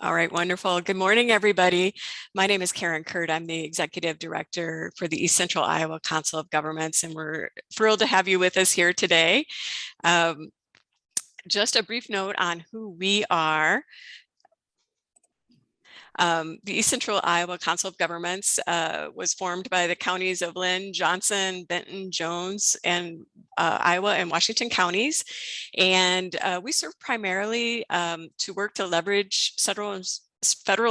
All right, wonderful. Good morning, everybody. My name is Karen Kurt. I'm the Executive Director for the East Central Iowa Council of Governments, and we're thrilled to have you with us here today. Just a brief note on who we are. The East Central Iowa Council of Governments was formed by the counties of Lynn, Johnson, Benton, Jones, and Iowa and Washington counties. And we serve primarily to work to leverage federal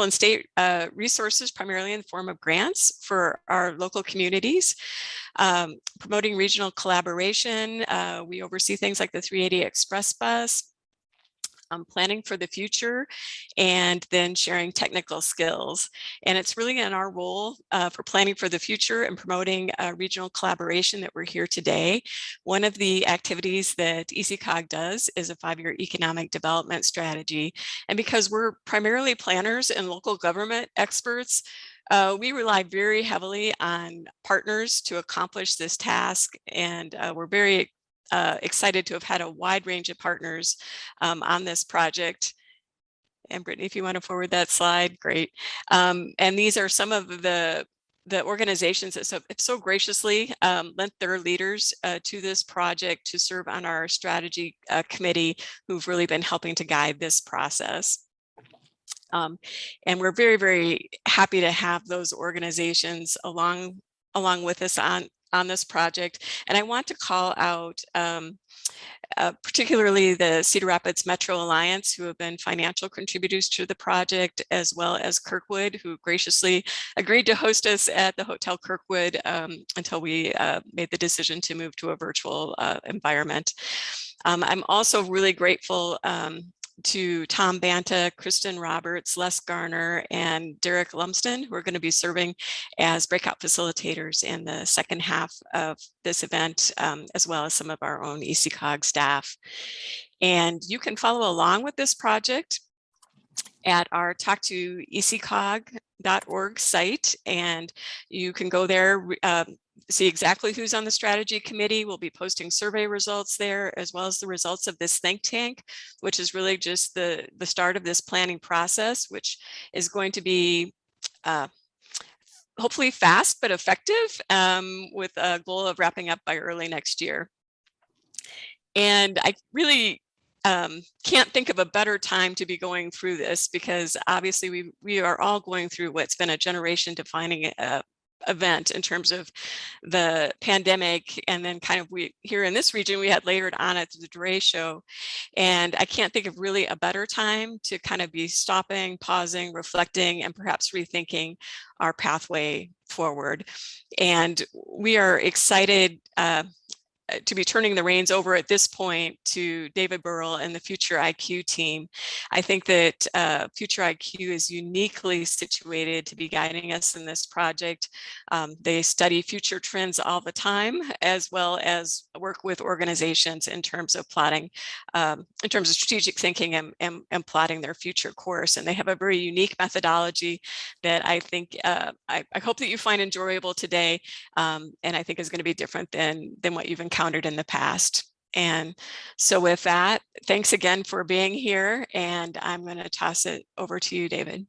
and state resources, primarily in the form of grants for our local communities. Promoting regional collaboration. We oversee things like the 380 Express Bus, planning for the future, and then sharing technical skills. And it's really in our role for planning for the future and promoting regional collaboration that we're here today. One of the activities that ECOG does is a 5-year economic development strategy. And because we're primarily planners and local government experts, we rely very heavily on partners to accomplish this task. And we're very excited to have had a wide range of partners on this project. And Brittany, if you want to forward that slide, great. And these are some of the organizations that so graciously lent their leaders to this project to serve on our strategy committee, who've really been helping to guide this process. And we're very, very happy to have those organizations along with us on this project. And I want to call out particularly the Cedar Rapids Metro Alliance, who have been financial contributors to the project, as well as Kirkwood, who graciously agreed to host us at the Hotel Kirkwood until we made the decision to move to a virtual environment. I'm also really grateful to Tom Banta, Kristen Roberts, Les Garner, and Derek Lumsden, who are going to be serving as breakout facilitators in the second half of this event, as well as some of our own ECOG staff. And you can follow along with this project at our talktoecog.org site, and you can go there, see exactly who's on the strategy committee. We'll be posting survey results there, as well as the results of this think tank, which is really just the start of this planning process, which is going to be hopefully fast but effective, with a goal of wrapping up by early next year. And I really can't think of a better time to be going through this, because obviously we are all going through what's been a generation defining event in terms of the pandemic, and then kind of we here in this region we had layered on it the derecho, and I can't think of really a better time to kind of be stopping, pausing, reflecting, and perhaps rethinking our pathway forward. And we are excited to be turning the reins over at this point to David Burrell and the Future IQ team. I think that Future IQ is uniquely situated to be guiding us in this project. They study future trends all the time, as well as work with organizations in terms of plotting, in terms of strategic thinking and plotting their future course. And they have a very unique methodology that I think, I hope that you find enjoyable today, and I think is going to be different than what you've encountered in the past. And so with that, thanks again for being here, and I'm going to toss it over to you, David.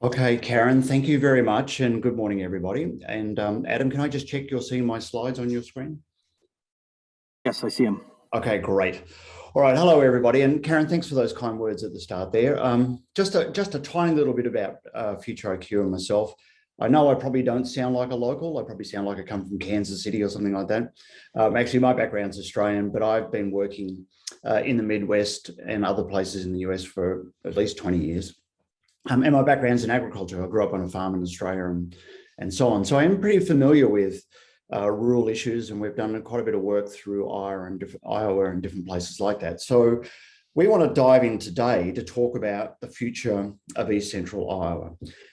Okay, Karen, thank you very much, and good morning, everybody. And Adam, can I just check you're seeing my slides on your screen? Yes, I see them. Okay, great. All right, hello, everybody. And Karen, thanks for those kind words at the start there. Just a tiny little bit about Future IQ and myself. I know I probably don't sound like a local. I probably sound like I come from Kansas City or something like that. Actually, my background's Australian, but I've been working in the Midwest and other places in the US for at least 20 years. And my background's in agriculture. I grew up on a farm in Australia and so on. So I'm pretty familiar with rural issues, and we've done quite a bit of work through Iowa and different places like that. So we want to dive in today to talk about the future of East Central Iowa.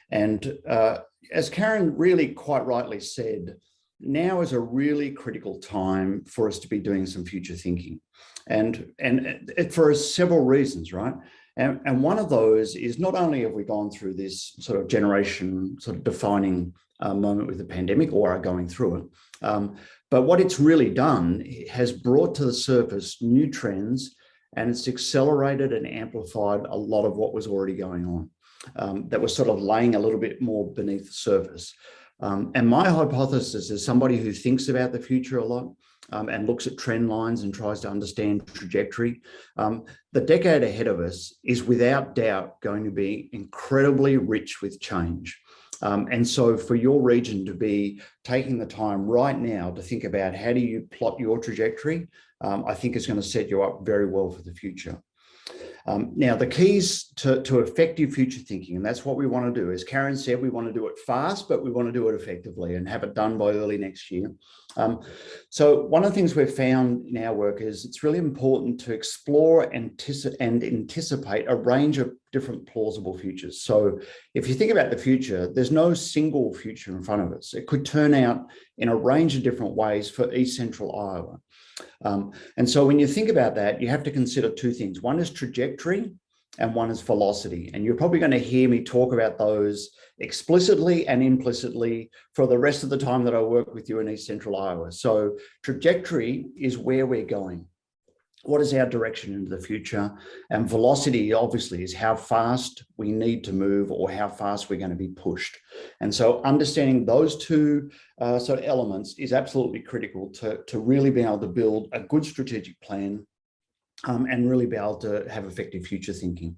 And as Karen really quite rightly said, now is a really critical time for us to be doing some future thinking, and for several reasons, right? And one of those is not only have we gone through this sort of generation sort of defining moment with the pandemic, or are going through it, but what it's really done has brought to the surface new trends and it's accelerated and amplified a lot of what was already going on that was sort of laying a little bit more beneath the surface. And my hypothesis, as somebody who thinks about the future a lot and looks at trend lines and tries to understand trajectory, the decade ahead of us is without doubt going to be incredibly rich with change. And so for your region to be taking the time right now to think about how do you plot your trajectory, I think is going to set you up very well for the future. Now, the keys to effective future thinking, and that's what we want to do. As Karen said, we want to do it fast, but we want to do it effectively and have it done by early next year. So one of the things we've found in our work is it's really important to explore and anticipate a range of different plausible futures. So if you think about the future, there's no single future in front of us. It could turn out in a range of different ways for East Central Iowa. And so when you think about that, you have to consider two things. One is trajectory and one is velocity. And you're probably going to hear me talk about those explicitly and implicitly for the rest of the time that I work with you in East Central Iowa. So trajectory is where we're going. What is our direction into the future? And velocity, obviously, is how fast we need to move or how fast we're going to be pushed. And so understanding those two sort of elements is absolutely critical to really be able to build a good strategic plan and really be able to have effective future thinking.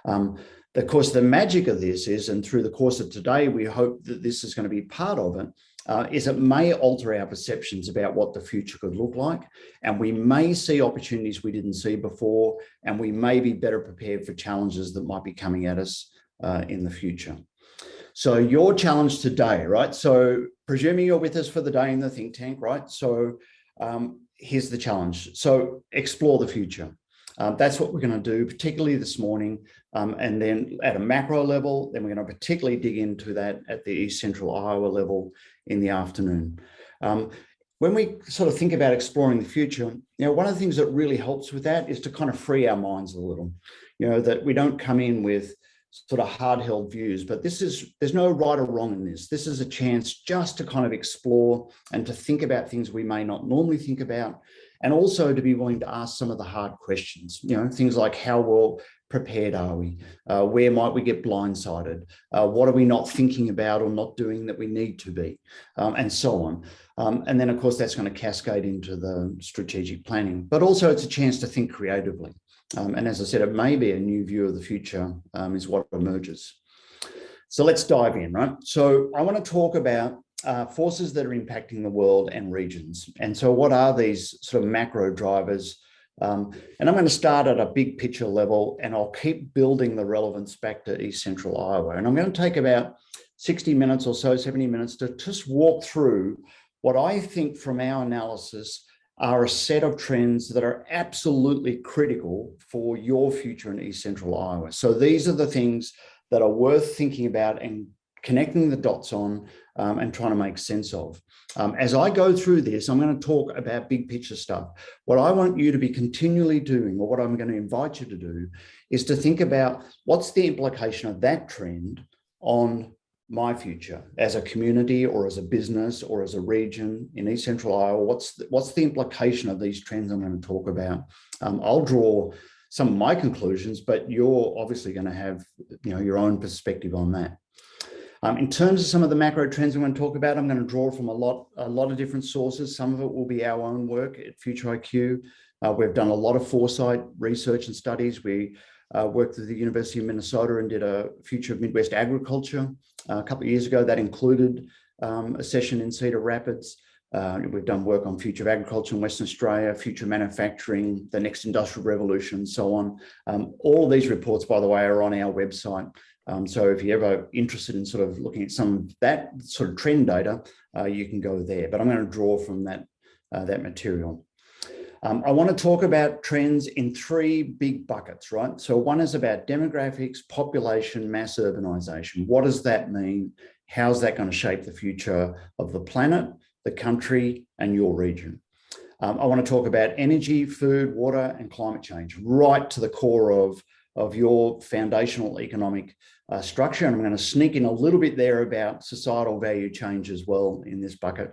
Of course, the magic of this is, and through the course of today, we hope that this is going to be part of it, is it may alter our perceptions about what the future could look like. And we may see opportunities we didn't see before, and we may be better prepared for challenges that might be coming at us in the future. So your challenge today, right? So presuming you're with us for the day in the think tank, right? So here's the challenge. So explore the future. That's what we're going to do, particularly this morning. And then at a macro level, then we're going to particularly dig into that at the East Central Iowa level in the afternoon. When we sort of think about exploring the future, one of the things that really helps with that is to kind of free our minds a little, that we don't come in with sort of hard-held views, but there's no right or wrong in this. This is a chance just to kind of explore and to think about things we may not normally think about, and also to be willing to ask some of the hard questions, things like how well prepared are we? Where might we get blindsided? What are we not thinking about or not doing that we need to be? And so on. And then, of course, that's going to cascade into the strategic planning, but also it's a chance to think creatively. And as I said, it may be a new view of the future is what emerges. So let's dive in, right? So I want to talk about forces that are impacting the world and regions. And so what are these sort of macro drivers? And I'm going to start at a big picture level, and I'll keep building the relevance back to East Central Iowa. And I'm going to take about 60 minutes or so, 70 minutes to just walk through what I think from our analysis are a set of trends that are absolutely critical for your future in East Central Iowa. So these are the things that are worth thinking about and connecting the dots on and trying to make sense of. As I go through this, I'm going to talk about big picture stuff. What I want you to be continually doing, or what I'm going to invite you to do, is to think about what's the implication of that trend on my future as a community or as a business or as a region in East Central Iowa. What's the implication of these trends I'm going to talk about? I'll draw some of my conclusions, but you're obviously going to have your own perspective on that. In terms of some of the macro trends I'm going to talk about, I'm going to draw from a lot of different sources. Some of it will be our own work at Future IQ. We've done a lot of foresight research and studies. We worked with the University of Minnesota and did a Future of Midwest Agriculture a couple of years ago. That included a session in Cedar Rapids. We've done work on future of agriculture in Western Australia, future manufacturing, the next industrial revolution, so on. All of these reports, by the way, are on our website. So if you're ever interested in sort of looking at some of that sort of trend data, you can go there. But I'm going to draw from that material. I want to talk about trends in three big buckets, right? So one is about demographics, population, mass urbanization. What does that mean? How's that going to shape the future of the planet, the country, and your region? I want to talk about energy, food, water, and climate change, right to the core of your foundational economic structure. And I'm going to sneak in a little bit there about societal value change as well in this bucket.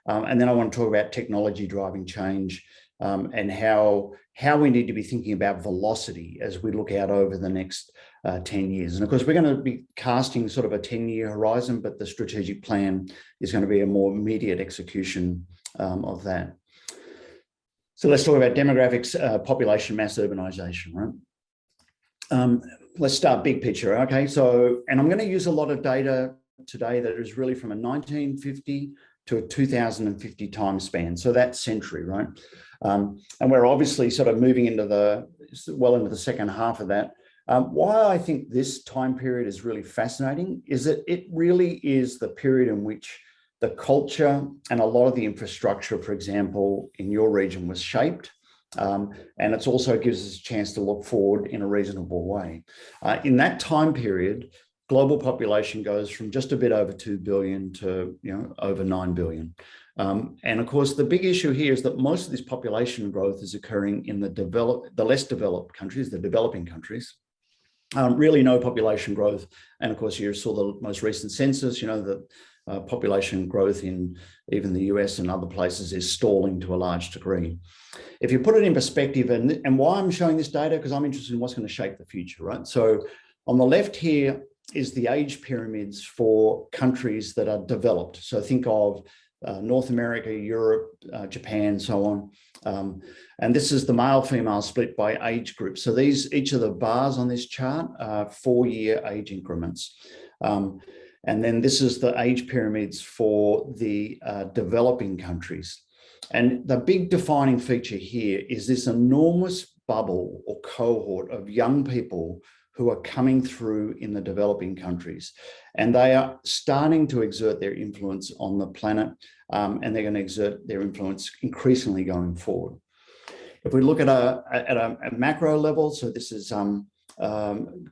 And then I want to talk about technology driving change and how how we need to be thinking about velocity as we look out over the next 10 years. And of course, we're going to be casting sort of a 10-year horizon, but the strategic plan is going to be a more immediate execution of that. So let's talk about demographics, population, mass urbanization, right? Let's start big picture, okay? So, and I'm going to use a lot of data today that is really from a 1950 to a 2050 time span. So that century, right? And we're obviously sort of moving into the second half of that. Why I think this time period is really fascinating is that it really is the period in which the culture and a lot of the infrastructure, for example, in your region was shaped. And it also gives us a chance to look forward in a reasonable way. In that time period, global population goes from just a bit over 2 billion to over 9 billion. And of course, the big issue here is that most of this population growth is occurring in the less developed countries, the developing countries. Really no population growth. And of course, you saw the most recent census, the population growth in even the US and other places is stalling to a large degree. If you put it in perspective, and why I'm showing this data, because I'm interested in what's going to shape the future, right? So on the left here is the age pyramids for countries that are developed. So think of North America, Europe, Japan, so on. And this is the male-female split by age group. So each of the bars on this chart are 4-year age increments. And then this is the age pyramids for the developing countries. And the big defining feature here is this enormous bubble or cohort of young people who are coming through in the developing countries. And they are starting to exert their influence on the planet, and they're going to exert their influence increasingly going forward. If we look at a macro level, so this is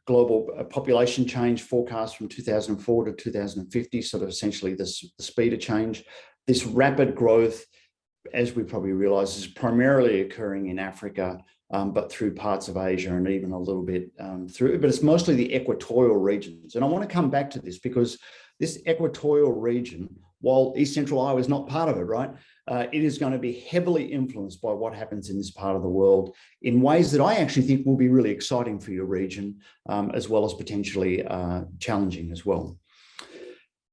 global population change forecast from 2004 to 2050, sort of essentially the speed of change. This rapid growth, as we probably realize, is primarily occurring in Africa, but through parts of Asia and even a little bit through, but it's mostly the equatorial regions. And I want to come back to this because this equatorial region, while East Central Iowa is not part of it, right? It is going to be heavily influenced by what happens in this part of the world in ways that I actually think will be really exciting for your region, as well as potentially challenging as well.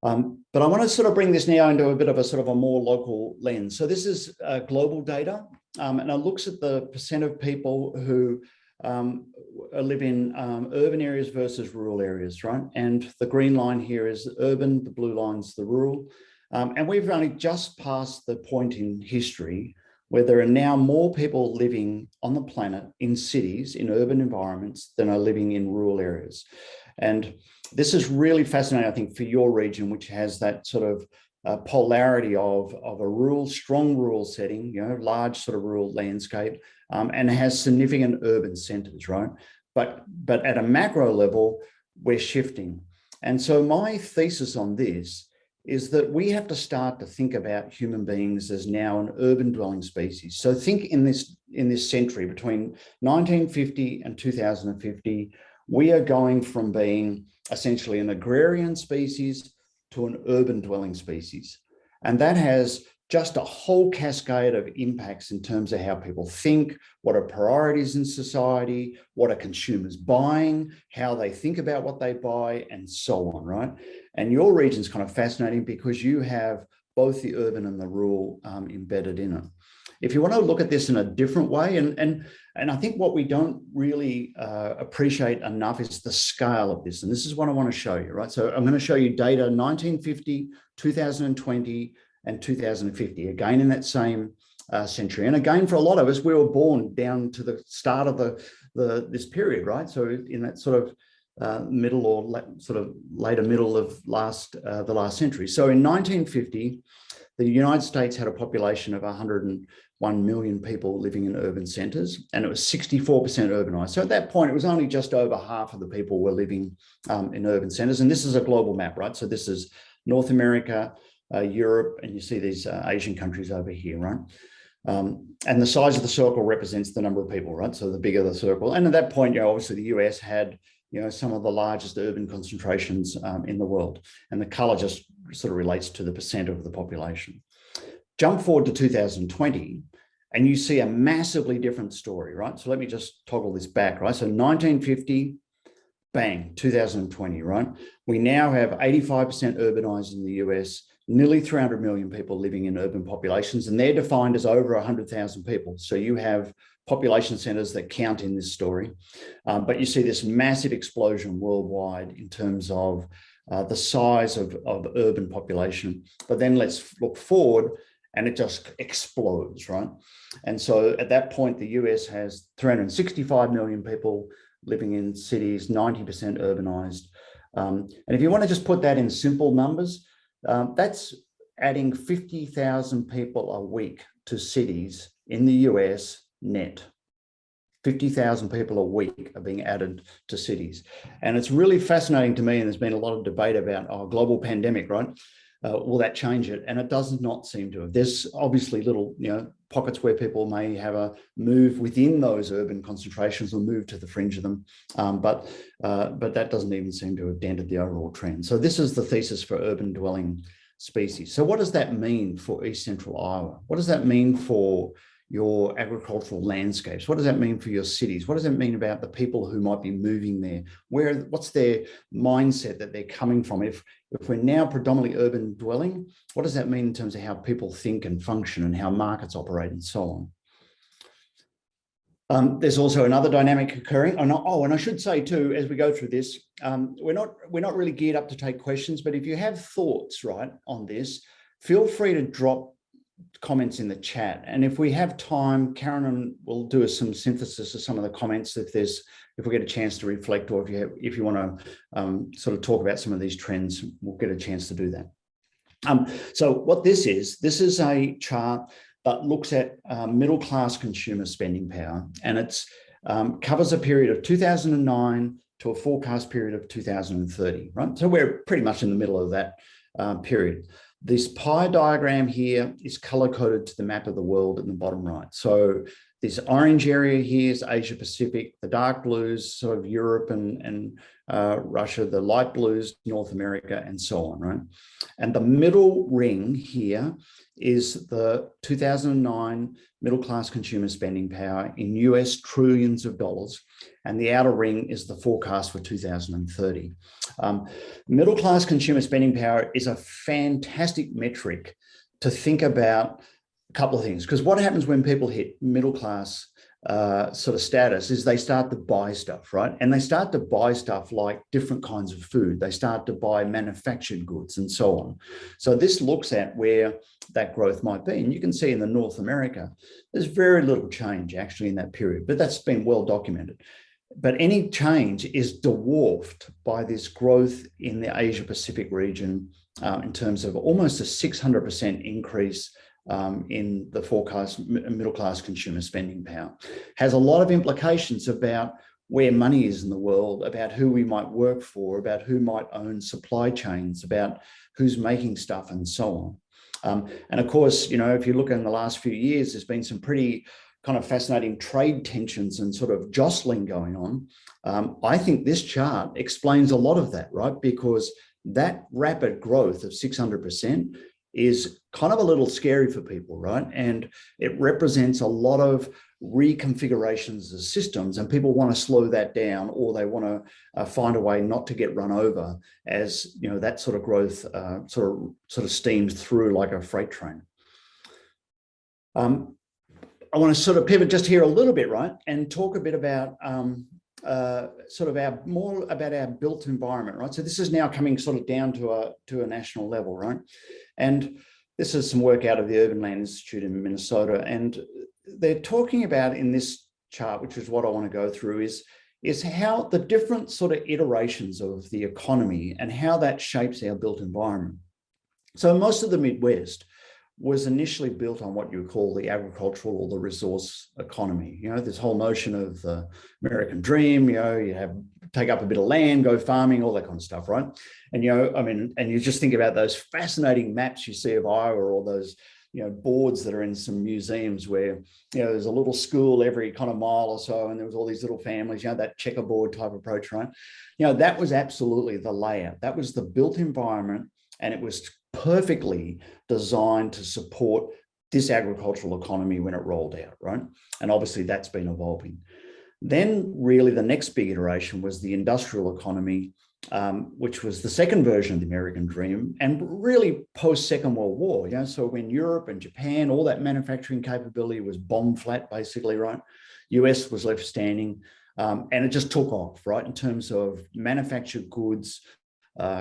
But I want to sort of bring this now into a bit of a sort of a more local lens. So this is global data, and it looks at the percent of people who live in urban areas versus rural areas, right? And the green line here is urban, the blue line's the rural. And we've only just passed the point in history where there are now more people living on the planet in cities, in urban environments, than are living in rural areas. And this is really fascinating, I think, for your region, which has that sort of polarity of a strong rural setting, large sort of rural landscape, and has significant urban centers, right? But at a macro level, we're shifting. And so my thesis on this is that we have to start to think about human beings as now an urban dwelling species. So think in this century between 1950 and 2050, we are going from being essentially an agrarian species to an urban dwelling species. And that has just a whole cascade of impacts in terms of how people think, what are priorities in society, what are consumers buying, how they think about what they buy, and so on, right? And your region's kind of fascinating because you have both the urban and the rural embedded in it. If you want to look at this in a different way, and I think what we don't really appreciate enough is the scale of this. And this is what I want to show you, right? So I'm going to show you data 1950, 2020, and 2050, again in that same century. And again, for a lot of us, we were born down to the start of this period, right? So in that sort of middle or sort of later middle of the last century. So in 1950, the United States had a population of 101 million people living in urban centers, and it was 64% urbanized. So at that point, it was only just over half of the people were living in urban centers. And this is a global map, right? So this is North America, Europe, and you see these Asian countries over here, right? And the size of the circle represents the number of people, right? So the bigger the circle. And at that point, obviously the US had, some of the largest urban concentrations in the world. And the color just sort of relates to the percent of the population. Jump forward to 2020, and you see a massively different story, right? So let me just toggle this back, right? So 1950, bang, 2020, right? We now have 85% urbanized in the US, nearly 300 million people living in urban populations, and they're defined as over 100,000 people. So you have population centers that count in this story, but you see this massive explosion worldwide in terms of the size of urban population. But then let's look forward, and it just explodes, right? And so at that point, the US has 365 million people living in cities, 90% urbanized. And if you want to just put that in simple numbers, that's adding 50,000 people a week to cities in the US net. 50,000 people a week are being added to cities. And it's really fascinating to me, and there's been a lot of debate about our global pandemic, right? Will that change it? And it does not seem to have. There's obviously little, pockets where people may have a move within those urban concentrations or move to the fringe of them, but that doesn't even seem to have dented the overall trend. So this is the thesis for urban dwelling species. So what does that mean for East Central Iowa? What does that mean for your agricultural landscapes? What does that mean for your cities? What does that mean about the people who might be moving there? What's their mindset that they're coming from? If we're now predominantly urban dwelling, what does that mean in terms of how people think and function and how markets operate and so on? There's also another dynamic occurring. And I should say too, as we go through this, we're not really geared up to take questions, but if you have thoughts, right, on this, feel free to drop comments in the chat, and if we have time, Karen will do some synthesis of some of the comments if we get a chance to reflect, or if you want to sort of talk about some of these trends, we'll get a chance to do that. So what this is a chart that looks at middle class consumer spending power, and it's covers a period of 2009 to a forecast period of 2030, right? So we're pretty much in the middle of that period. This pie diagram here is color-coded to the map of the world in the bottom right. So this orange area here is Asia Pacific, the dark blues, sort of Europe and Russia, the light blues, North America, and so on, right? And the middle ring here is the 2009 middle-class consumer spending power in US trillions of dollars. And the outer ring is the forecast for 2030. Middle-class consumer spending power is a fantastic metric to think about a couple of things, because what happens when people hit middle-class sort of status is they start to buy stuff, right? And they start to buy stuff like different kinds of food. They start to buy manufactured goods and so on. So this looks at where that growth might be. And you can see in the North America, there's very little change actually in that period, but that's been well documented. But any change is dwarfed by this growth in the Asia Pacific region in terms of almost a 600% increase in the forecast middle-class consumer spending power. Has a lot of implications about where money is in the world, about who we might work for, about who might own supply chains, about who's making stuff and so on. And of course, if you look in the last few years, there's been some pretty kind of fascinating trade tensions and sort of jostling going on. I think this chart explains a lot of that, right? Because that rapid growth of 600% is kind of a little scary for people, right? And it represents a lot of reconfigurations of systems, and people want to slow that down, or they want to find a way not to get run over as that sort of growth sort of steams through like a freight train. I want to sort of pivot just here a little bit, right, and talk a bit about sort of more about our built environment, right? So this is now coming sort of down to a national level, right? And this is some work out of the Urban Land Institute in Minnesota, and they're talking about in this chart, which is what I want to go through, is how the different sort of iterations of the economy and how that shapes our built environment. So most of the Midwest was initially built on what you would call the agricultural or the resource economy. This whole notion of the American dream, you take up a bit of land, go farming, all that kind of stuff, right? And, and you just think about those fascinating maps you see of Iowa, or those, boards that are in some museums where, there's a little school every kind of mile or so, and there was all these little families, that checkerboard type approach, right? That was absolutely the layout. That was the built environment, and it was perfectly designed to support this agricultural economy when it rolled out, right? And obviously that's been evolving. Then really the next big iteration was the industrial economy, which was the second version of the American dream, and really post-Second World War. So when Europe and Japan, all that manufacturing capability was bomb flat, basically, right? US was left standing, and it just took off, right? In terms of manufactured goods,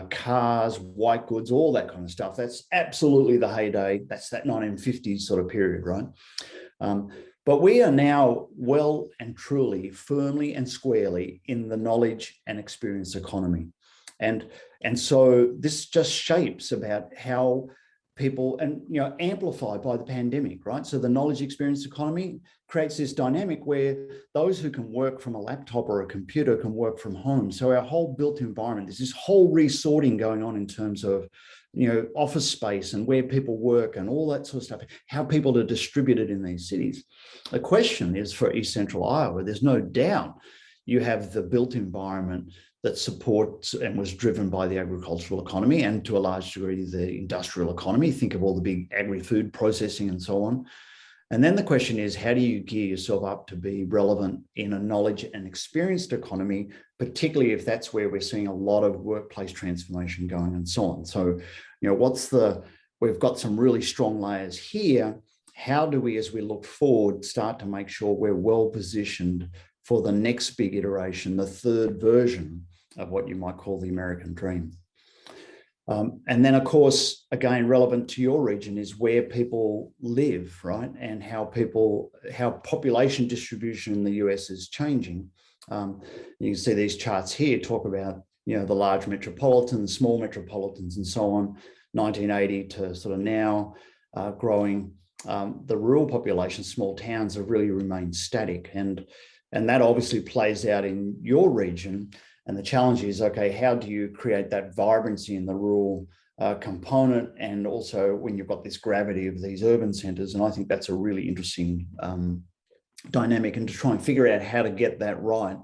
cars, white goods, all that kind of stuff. That's absolutely the heyday. That's that 1950s sort of period, right? But we are now well and truly, firmly and squarely in the knowledge and experience economy. And so this just shapes about how people, and amplified by the pandemic, right? So the knowledge experience economy creates this dynamic where those who can work from a laptop or a computer can work from home. So our whole built environment, there's this whole resorting going on in terms of office space and where people work and all that sort of stuff, how people are distributed in these cities. The question is for East Central Iowa, there's no doubt you have the built environment that supports and was driven by the agricultural economy and to a large degree the industrial economy. Think of all the big agri-food processing and so on. And then the question is, how do you gear yourself up to be relevant in a knowledge and experienced economy, particularly if that's where we're seeing a lot of workplace transformation going and so on. So, we've got some really strong layers here. How do we, as we look forward, start to make sure we're well positioned for the next big iteration, the third version of what you might call the American dream? And then, of course, again, relevant to your region is where people live, right? And how population distribution in the US is changing. You can see these charts here talk about, the large metropolitans, small metropolitans, and so on, 1980 to sort of now growing. The rural population, small towns have really remained static. And that obviously plays out in your region. And the challenge is, okay, how do you create that vibrancy in the rural component, and also when you've got this gravity of these urban centres? And I think that's a really interesting dynamic, and to try and figure out how to get that right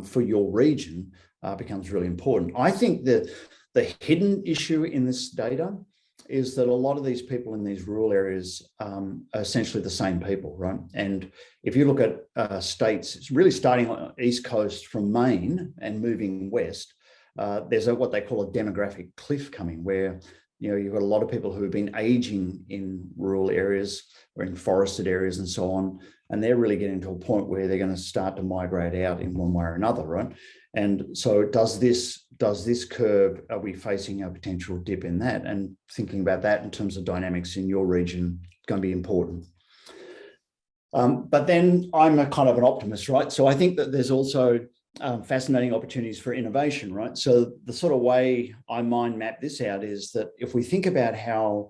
for your region becomes really important. I think that the hidden issue in this data is that a lot of these people in these rural areas are essentially the same people, right? And if you look at states, it's really starting on the East Coast from Maine and moving west, there's what they call a demographic cliff coming, where you've got a lot of people who have been aging in rural areas or in forested areas and so on, and they're really getting to a point where they're going to start to migrate out in one way or another, right? And so does this curve, are we facing a potential dip in that? And thinking about that in terms of dynamics in your region is going to be important. But then I'm a kind of an optimist, right? So I think that there's also fascinating opportunities for innovation, right? So the sort of way I mind map this out is that if we think about how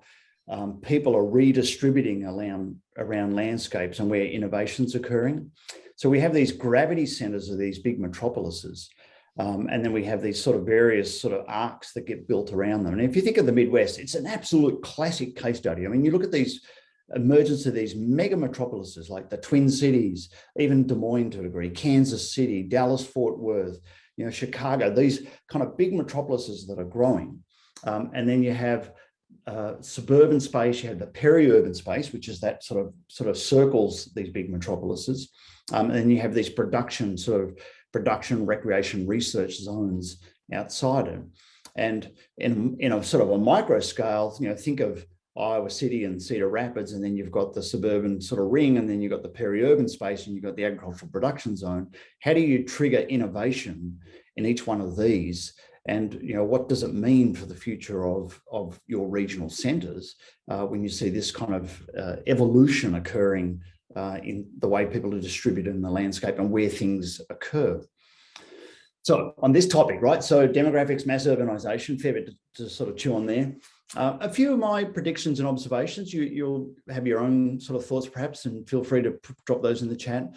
people are redistributing around landscapes and where innovation's occurring. So we have these gravity centers of these big metropolises, and then we have these sort of various sort of arcs that get built around them. And if you think of the Midwest, it's an absolute classic case study. I mean, you look at these emergence of these mega metropolises like the Twin Cities, even Des Moines to a degree, Kansas City, Dallas, Fort Worth, Chicago, these kind of big metropolises that are growing. And then you have suburban space, you have the peri-urban space, which is that sort of circles these big metropolises. And then you have these production recreation research zones outside it. And in a sort of a micro scale, think of Iowa City and Cedar Rapids, and then you've got the suburban sort of ring, and then you've got the peri-urban space, and you've got the agricultural production zone. How do you trigger innovation in each one of these? And what does it mean for the future of your regional centres when you see this kind of evolution occurring in the way people are distributed in the landscape and where things occur? So on this topic, right? So demographics, mass urbanisation, fair bit to sort of chew on there. A few of my predictions and observations, you'll have your own sort of thoughts perhaps, and feel free to drop those in the chat.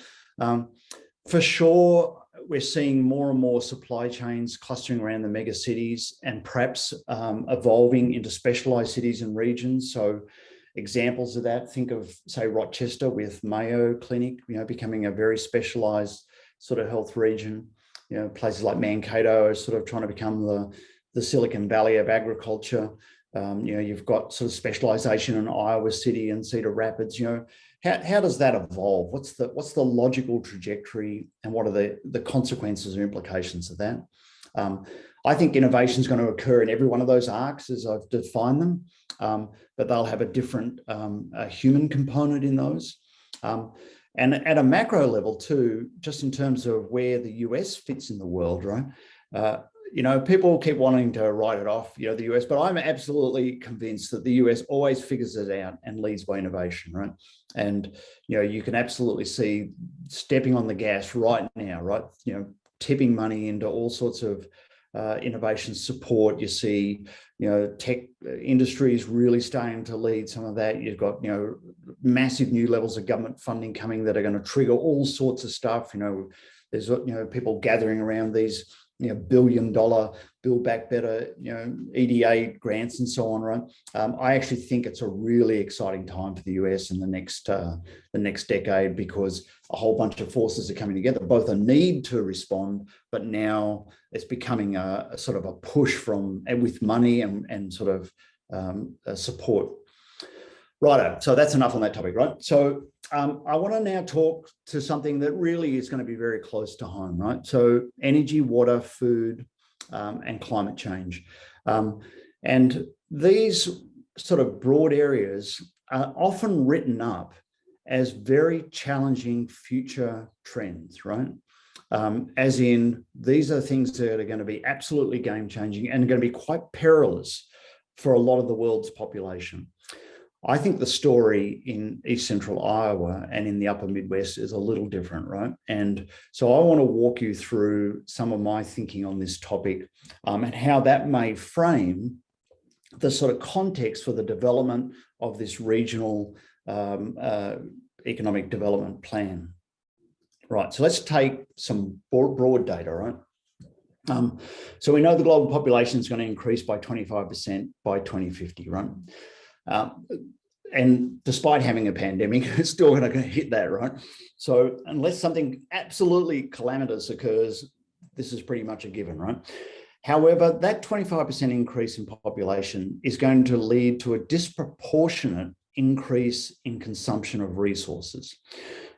For sure, we're seeing more and more supply chains clustering around the mega cities and perhaps evolving into specialised cities and regions. So examples of that, think of, say, Rochester with Mayo Clinic, becoming a very specialised sort of health region. Places like Mankato are sort of trying to become the Silicon Valley of agriculture. You've got sort of specialization in Iowa City and Cedar Rapids. How does that evolve? What's the logical trajectory, and what are the consequences or implications of that? I think innovation is going to occur in every one of those arcs as I've defined them, but they'll have a different human component in those. And at a macro level too, just in terms of where the US fits in the world, right? People keep wanting to write it off, the US, but I'm absolutely convinced that the US always figures it out and leads by innovation, right? And, you can absolutely see stepping on the gas right now, right? Tipping money into all sorts of innovation support. You see, tech industries really starting to lead some of that. You've got, massive new levels of government funding coming that are going to trigger all sorts of stuff. There's, people gathering around these, $1 billion Build Back Better, EDA grants and so on, right? I actually think it's a really exciting time for the US in the next decade, because a whole bunch of forces are coming together, both a need to respond, but now it's becoming a sort of a push with money and sort of support. Righto, so that's enough on that topic, right? So I want to now talk to something that really is going to be very close to home, right? So energy, water, food, and climate change. And these sort of broad areas are often written up as very challenging future trends, right? As in, these are things that are going to be absolutely game-changing and going to be quite perilous for a lot of the world's population. I think the story in East Central Iowa and in the upper Midwest is a little different, right? And so I want to walk you through some of my thinking on this topic, and how that may frame the sort of context for the development of this regional economic development plan. Right, so let's take some broad data, right? So we know the global population is going to increase by 25% by 2050, right? And despite having a pandemic, it's still going to hit that, right? So unless something absolutely calamitous occurs, this is pretty much a given, right? However, that 25% increase in population is going to lead to a disproportionate increase in consumption of resources.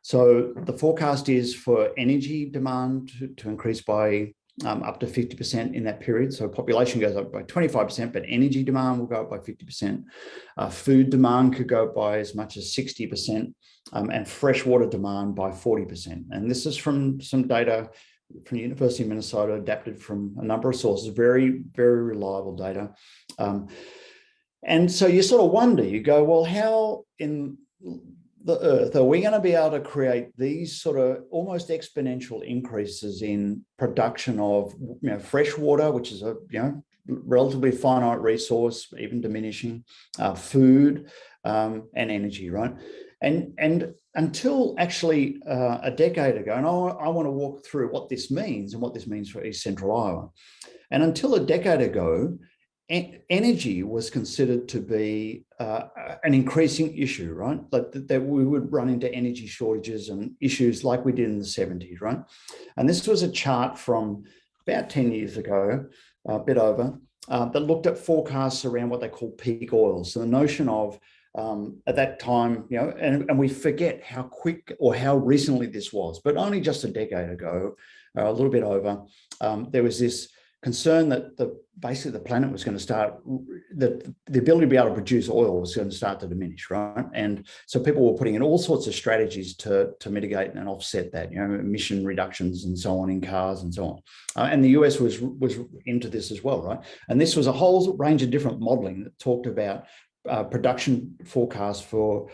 So the forecast is for energy demand to increase by up to 50% in that period. So population goes up by 25%, but energy demand will go up by 50%. Food demand could go up by as much as 60%, and freshwater demand by 40%. And this is from some data from the University of Minnesota, adapted from a number of sources, very, very reliable data. And so you sort of wonder, you go, well, how in the Earth are we going to be able to create these sort of almost exponential increases in production of fresh water, which is a relatively finite resource, even diminishing, food, and energy, right? And until actually a decade ago, and I want to walk through what this means and what this means for East Central Iowa. And until a decade ago, energy was considered to be an increasing issue, right? That we would run into energy shortages and issues like we did in the 70s, right? And this was a chart from about 10 years ago, a bit over, that looked at forecasts around what they call peak oil. So the notion of at that time, and we forget how quick or how recently this was, but only just a decade ago, a little bit over, there was this concern that basically the planet was going to start, the ability to be able to produce oil was going to start to diminish, right? And so people were putting in all sorts of strategies to mitigate and offset that, emission reductions and so on in cars and so on. And the US was into this as well, right? And this was a whole range of different modeling that talked about production forecasts for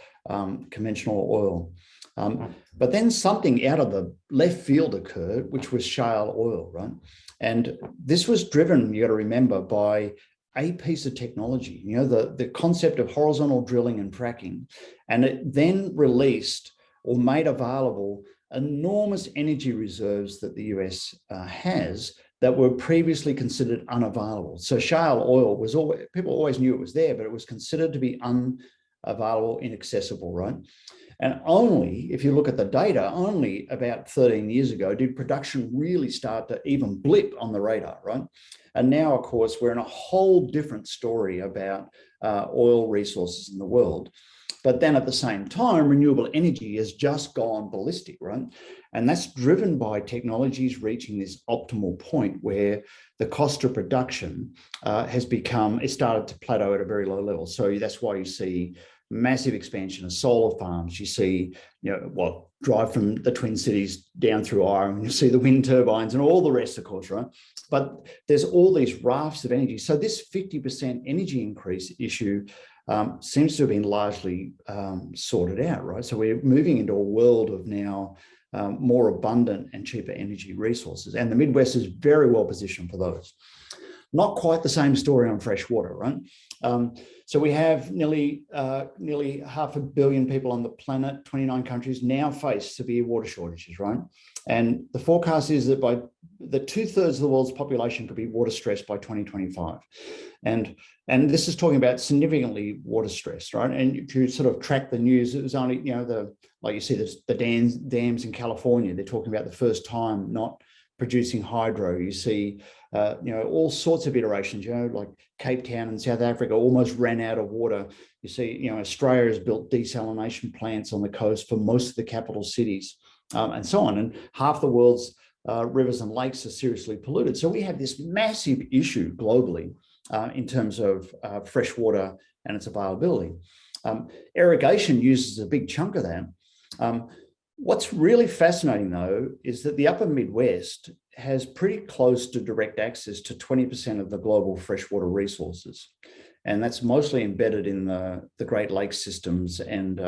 conventional oil. But then something out of the left field occurred, which was shale oil, right? And this was driven, you got to remember, by a piece of technology, the concept of horizontal drilling and fracking. And it then released or made available enormous energy reserves that the US has that were previously considered unavailable. So shale oil was always, people always knew it was there, but it was considered to be unavailable, inaccessible, right? And only, if you look at the data, only about 13 years ago did production really start to even blip on the radar, right? And now, of course, we're in a whole different story about oil resources in the world. But then at the same time, renewable energy has just gone ballistic, right? And that's driven by technologies reaching this optimal point where the cost of production it started to plateau at a very low level. So that's why you see massive expansion of solar farms. You see, drive from the Twin Cities down through Ireland, you see the wind turbines and all the rest, of course, right? But there's all these rafts of energy. So this 50% energy increase issue seems to have been largely sorted out, right? So we're moving into a world of now more abundant and cheaper energy resources. And the Midwest is very well positioned for those. Not quite the same story on fresh water, right? So we have nearly 500 million people on the planet, 29 countries now face severe water shortages, right? And the forecast is that by the 2/3 of the world's population could be water stressed by 2025. And this is talking about significantly water stressed, right? And if you sort of track the news, it was only, like you see the dams in California, they're talking about the first time not producing hydro. You see, all sorts of iterations, like Cape Town in South Africa almost ran out of water. You see, Australia has built desalination plants on the coast for most of the capital cities and so on. And half the world's rivers and lakes are seriously polluted. So we have this massive issue globally in terms of fresh water and its availability. Irrigation uses a big chunk of that. What's really fascinating, though, is that the upper Midwest has pretty close to direct access to 20% of the global freshwater resources. And that's mostly embedded in the Great Lakes systems and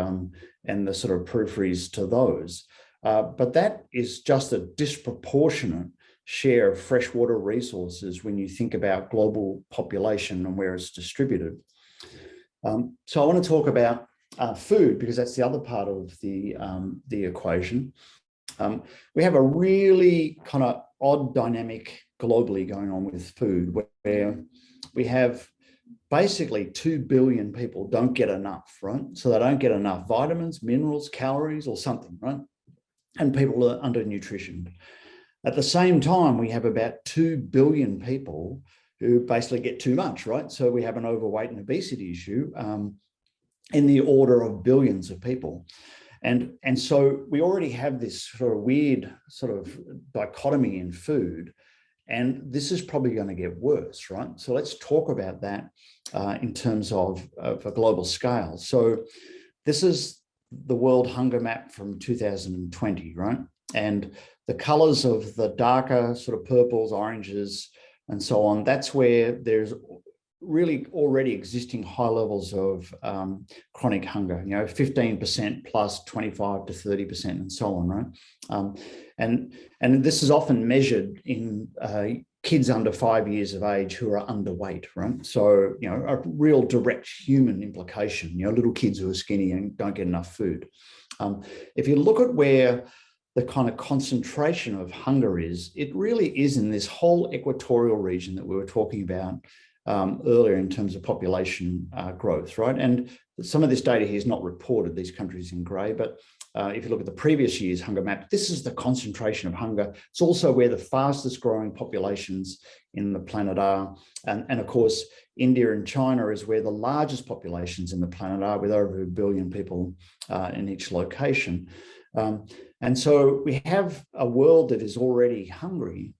the sort of peripheries to those. But that is just a disproportionate share of freshwater resources when you think about global population and where it's distributed. So I want to talk about food, because that's the other part of the equation. We have a really kind of odd dynamic globally going on with food, where we have basically 2 billion people don't get enough, right? So they don't get enough vitamins, minerals, calories, or something, right? And people are undernutritioned. At the same time, we have about 2 billion people who basically get too much, right? So we have an overweight and obesity issue in the order of billions of people. And so we already have this sort of weird sort of dichotomy in food, and this is probably going to get worse, right? So let's talk about that in terms of a global scale. So this is the World Hunger Map from 2020, right? And the colors of the darker sort of purples, oranges, and so on, that's where there's really already existing high levels of chronic hunger, 15% plus 25 to 30% and so on, right? And this is often measured in kids under 5 years of age who are underweight, right? So, a real direct human implication, little kids who are skinny and don't get enough food. If you look at where the kind of concentration of hunger is, it really is in this whole equatorial region that we were talking about earlier in terms of population growth, right? And some of this data here is not reported, these countries in grey, but if you look at the previous year's hunger map, this is the concentration of hunger. It's also where the fastest growing populations in the planet are. And of course, India and China is where the largest populations in the planet are, with over 1 billion people in each location. And so we have a world that is already hungry.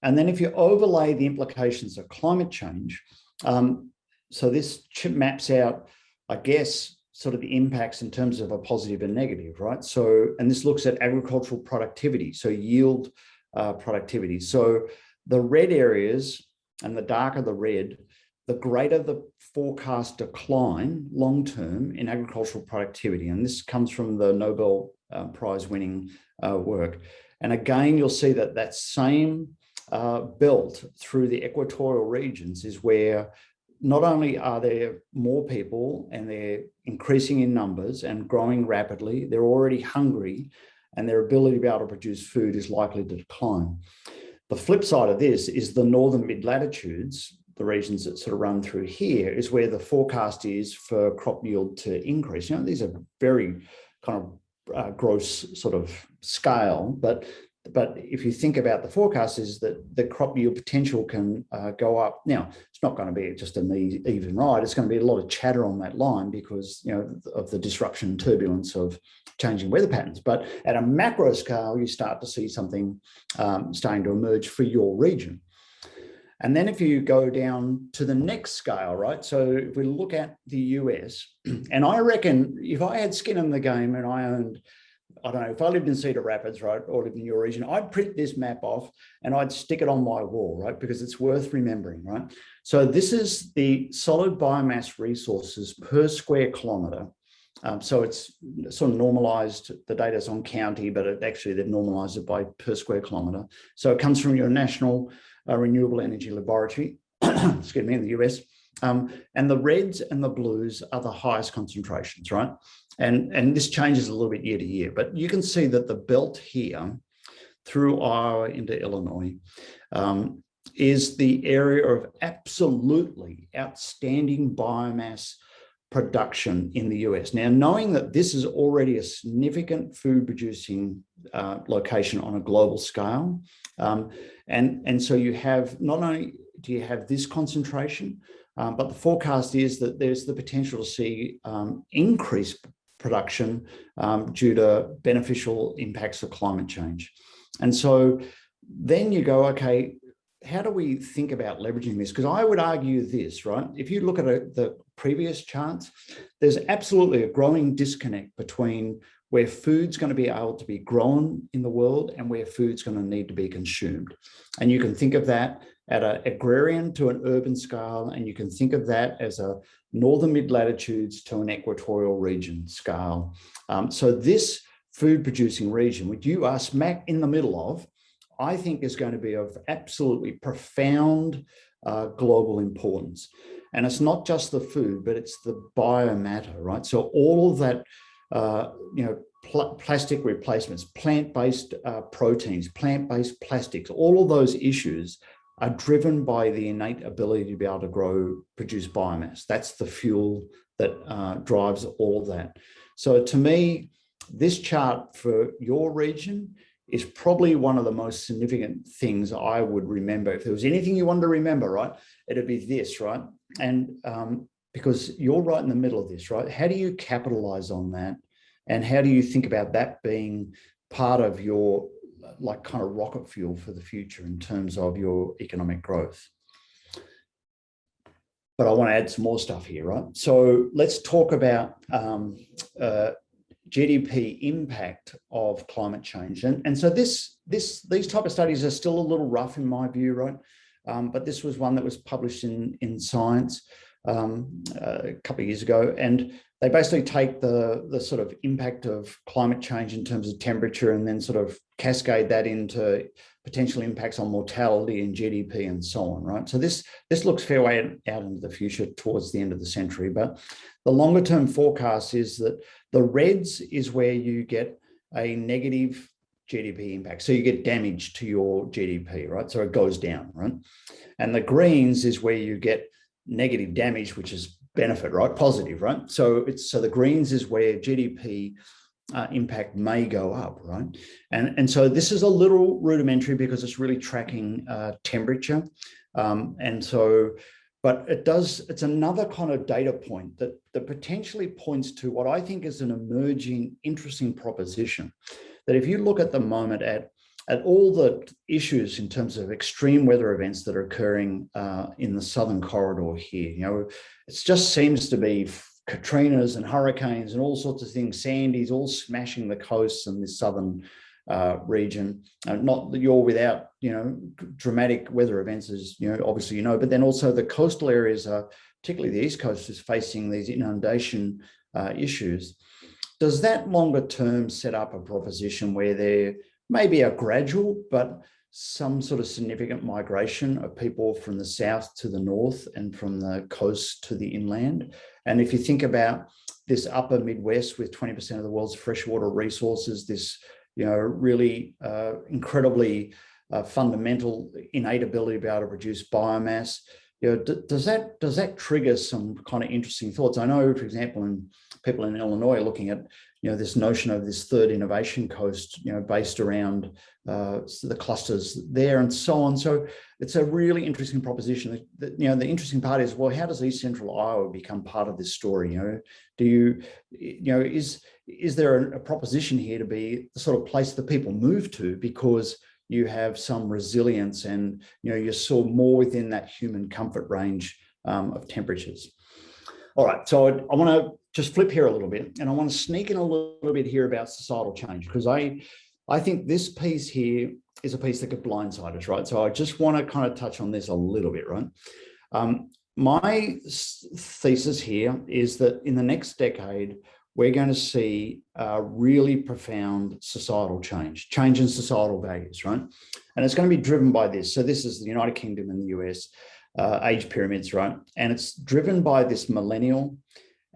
And then if you overlay the implications of climate change, so this maps out, I guess, sort of the impacts in terms of a positive and negative, right? So, and this looks at agricultural productivity, so yield productivity. So the red areas and the darker the red, the greater the forecast decline long-term in agricultural productivity. And this comes from the Nobel Prize winning work. And again, you'll see that that same belt through the equatorial regions is where not only are there more people and they're increasing in numbers and growing rapidly, they're already hungry, and their ability to be able to produce food is likely to decline. The flip side of this is the northern mid-latitudes, the regions that sort of run through here, is where the forecast is for crop yield to increase. These are very kind of gross sort of scale, but if you think about the forecast, is that the crop yield potential can go up. Now, it's not going to be just an even ride. It's going to be a lot of chatter on that line because, of the disruption and turbulence of changing weather patterns. But at a macro scale, you start to see something starting to emerge for your region. And then if you go down to the next scale, right? So if we look at the US, and I reckon if I had skin in the game and I owned, I don't know, if I lived in Cedar Rapids, right, or lived in your region, I'd print this map off and I'd stick it on my wall, right, because it's worth remembering, right? So this is the solid biomass resources per square kilometre. So it's sort of normalised, the data's on county, but they've normalised it by per square kilometre. So it comes from your National Renewable Energy Laboratory, excuse me, in the US. And the reds and the blues are the highest concentrations, right? And this changes a little bit year to year, but you can see that the belt here through Iowa into Illinois is the area of absolutely outstanding biomass production in the US. Now, knowing that this is already a significant food producing location on a global scale, and so you have, not only do you have this concentration, but the forecast is that there's the potential to see increased production due to beneficial impacts of climate change. And so then you go, okay, how do we think about leveraging this? Because I would argue this, right? If you look at the previous charts, there's absolutely a growing disconnect between where food's going to be able to be grown in the world and where food's going to need to be consumed. And you can think of that at an agrarian to an urban scale, and you can think of that as a northern mid-latitudes to an equatorial region scale. So this food producing region, which you are smack in the middle of, I think is going to be of absolutely profound global importance. And it's not just the food, but it's the biomatter, right? So all of that, plastic replacements, plant-based proteins, plant-based plastics, all of those issues are driven by the innate ability to be able to produce biomass. That's the fuel that drives all of that. So to me, this chart for your region is probably one of the most significant things I would remember. If there was anything you wanted to remember, right, it'd be this, right? And because you're right in the middle of this, right? How do you capitalize on that? And how do you think about that being part of your kind of rocket fuel for the future in terms of your economic growth? But I want to add some more stuff here, right? So let's talk about GDP impact of climate change. And so these type of studies are still a little rough in my view, right? But this was one that was published in Science a couple of years ago, and they basically take the sort of impact of climate change in terms of temperature and then sort of cascade that into potential impacts on mortality and GDP and so on, right? So this looks fair way out into the future towards the end of the century, but the longer term forecast is that the reds is where you get a negative GDP impact. So you get damage to your GDP, right? So it goes down, right? And the greens is where you get negative damage, which is benefit, right? Positive, right? So the greens is where GDP impact may go up, right? And so this is a little rudimentary because it's really tracking temperature. But it's another kind of data point that potentially points to what I think is an emerging, interesting proposition. That if you look at the moment at all the issues in terms of extreme weather events that are occurring in the southern corridor here, it just seems to be Katrinas and hurricanes and all sorts of things, Sandy's all smashing the coasts in this southern region. Not that you're without, dramatic weather events, as obviously but then also the coastal areas are, particularly the East Coast, is facing these inundation issues. Does that longer term set up a proposition where there may be a gradual but some sort of significant migration of people from the south to the north and from the coast to the inland? And if you think about this upper Midwest with 20% of the world's freshwater resources, this really incredibly fundamental innate ability to be able to produce biomass, does that trigger some kind of interesting thoughts? I know, for example, people in Illinois are looking at this notion of this third innovation coast, based around the clusters there and so on. So it's a really interesting proposition. The interesting part is, well, how does East Central Iowa become part of this story? Is there a proposition here to be the sort of place that people move to because you have some resilience and you're sort of more within that human comfort range of temperatures? All right, so I want to just flip here a little bit, and I want to sneak in a little bit here about societal change, because I think this piece here is a piece that could blindside us, right? So I just want to kind of touch on this a little bit, right? My thesis here is that in the next decade, we're going to see a really profound societal change in societal values, right? And it's going to be driven by this. So this is the United Kingdom and the US age pyramids, right? And it's driven by this millennial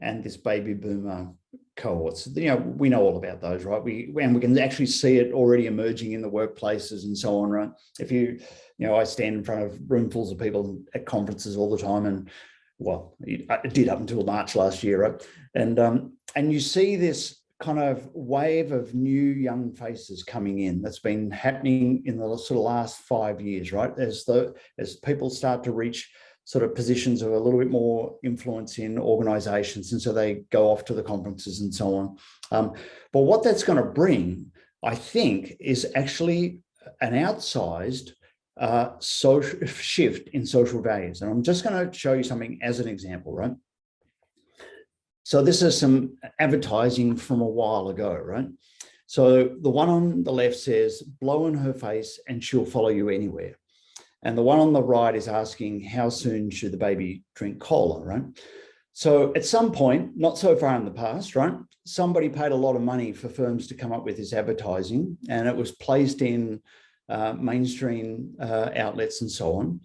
and this baby boomer cohorts. We know all about those, right? We can actually see it already emerging in the workplaces and so on, right? If I stand in front of roomfuls of people at conferences all the time, and well, I did up until March last year, right? And you see this kind of wave of new young faces coming in that's been happening in the sort of last 5 years, right? As people start to reach sort of positions of a little bit more influence in organizations, and so they go off to the conferences and so on. But what that's going to bring, I think, is actually an outsized social shift in social values. And I'm just going to show you something as an example, right? So this is some advertising from a while ago, right? So the one on the left says, blow in her face and she'll follow you anywhere. And the one on the right is asking, how soon should the baby drink cola, right? So at some point, not so far in the past, right, somebody paid a lot of money for firms to come up with this advertising, and it was placed in mainstream outlets and so on.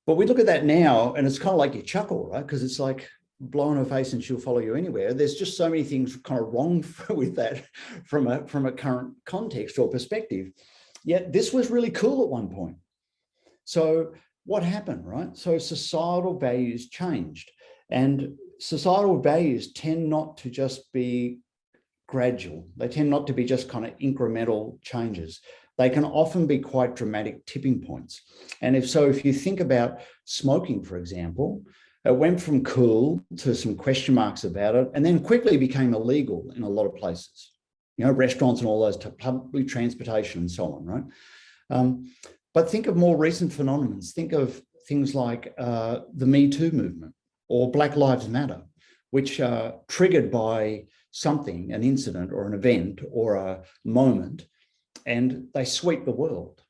But we look at that now and it's kind of like you chuckle, right? Because it's like, blow in her face and she'll follow you anywhere. There's just so many things kind of wrong with that from a current context or perspective. Yet this was really cool at one point. So what happened, right? So societal values changed, and societal values tend not to just be gradual. They tend not to be just kind of incremental changes. They can often be quite dramatic tipping points. And if you think about smoking, for example, it went from cool to some question marks about it, and then quickly became illegal in a lot of places, restaurants and all those, public transportation and so on, right? But think of more recent phenomena. Think of things like the Me Too movement or Black Lives Matter, which are triggered by something, an incident or an event or a moment, and they sweep the world.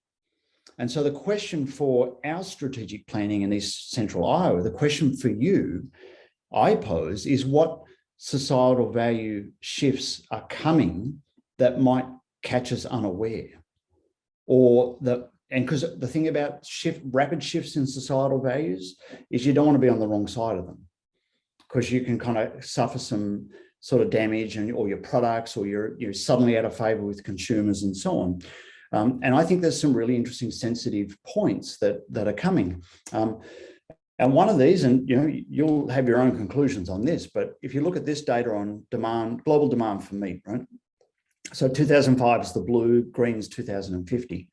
And so the question for our strategic planning in East Central Iowa, the question for you, I pose, is what societal value shifts are coming that might catch us unaware? And because the thing about rapid shifts in societal values is you don't want to be on the wrong side of them, because you can kind of suffer some sort of damage or your products, or you're suddenly out of favor with consumers and so on. And I think there's some really interesting sensitive points that are coming. And one of these, and you'll have your own conclusions on this, but if you look at this data on demand, global demand for meat, right? So 2005 is the blue, green is 2050.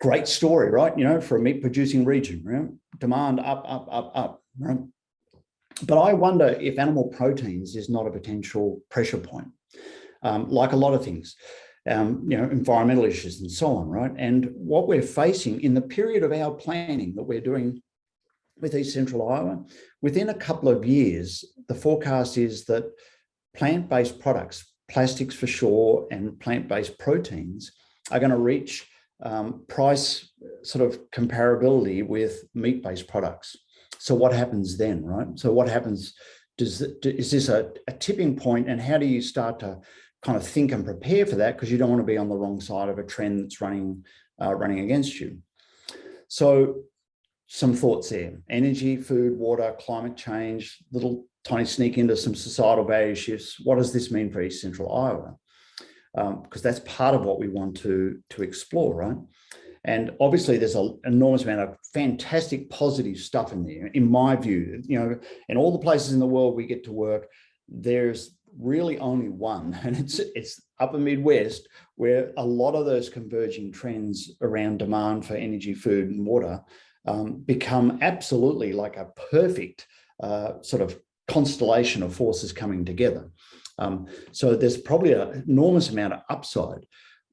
Great story, right? For a meat producing region, right? Demand up, right? But I wonder if animal proteins is not a potential pressure point, like a lot of things. Environmental issues and so on, right? And what we're facing in the period of our planning that we're doing with East Central Iowa, within a couple of years, the forecast is that plant-based products, plastics for sure, and plant-based proteins are going to reach price sort of comparability with meat-based products. So what happens then, right? So what happens? Is this a tipping point, and how do you start to kind of think and prepare for that, because you don't want to be on the wrong side of a trend that's running against you? So some thoughts there: energy, food, water, climate change, little tiny sneak into some societal value shifts. What does this mean for East Central Iowa? Because that's part of what we want to explore, right? And obviously there's an enormous amount of fantastic positive stuff in there, in my view. You know, in all the places in the world we get to work, there's really only one, and it's upper Midwest, where a lot of those converging trends around demand for energy, food and water become absolutely like a perfect sort of constellation of forces coming together. So there's probably an enormous amount of upside.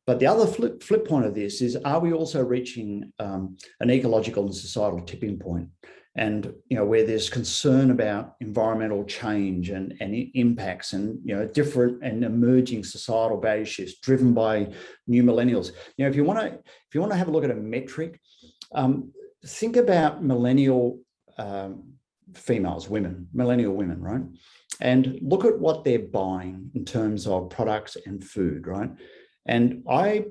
But the other flip point of this is, are we also reaching an ecological and societal tipping point? And, you know, where there's concern about environmental change and impacts and, you know, different and emerging societal value shifts driven by new millennials. You know, if you want to have a look at a metric, think about millennial millennial women, right? And look at what they're buying in terms of products and food, right? And I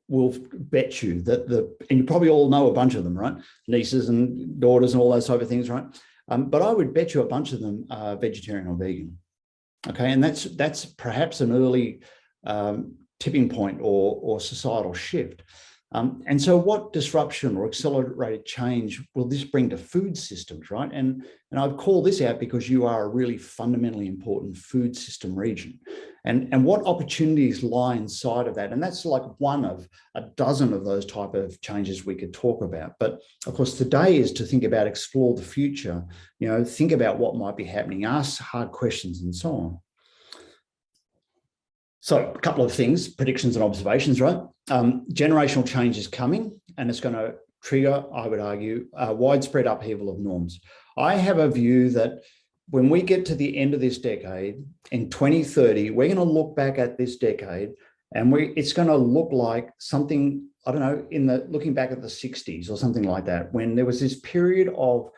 will bet you that and you probably all know a bunch of them, right? Nieces and daughters and all those type of things, right? But I would bet you a bunch of them are vegetarian or vegan. Okay, and that's perhaps an early tipping point or societal shift. And so what disruption or accelerated change will this bring to food systems, right? And I've called this out because you are a really fundamentally important food system region. And what opportunities lie inside of that? And that's like one of a dozen of those type of changes we could talk about. But of course, today is to think about, explore the future, you know, think about what might be happening, ask hard questions and so on. So a couple of things, predictions and observations, right? Generational change is coming, and it's going to trigger, I would argue, widespread upheaval of norms. I have a view that when we get to the end of this decade, in 2030, we're going to look back at this decade and it's going to look like something, I don't know, looking back at the 60s or something like that, when there was this period of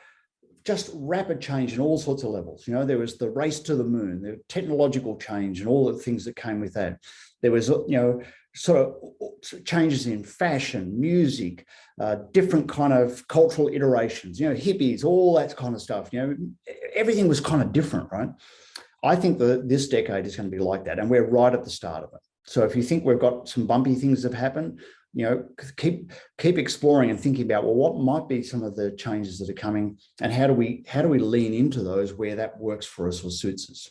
just rapid change in all sorts of levels. You know, there was the race to the moon, the technological change and all the things that came with that. There was, you know, sort of changes in fashion, music, different kind of cultural iterations, you know, hippies, all that kind of stuff. You know, everything was kind of different, right? I think that this decade is going to be like that, and we're right at the start of it. So if you think we've got some bumpy things that have happened, you know, keep exploring and thinking about, well, what might be some of the changes that are coming, and how do we lean into those where that works for us or suits us.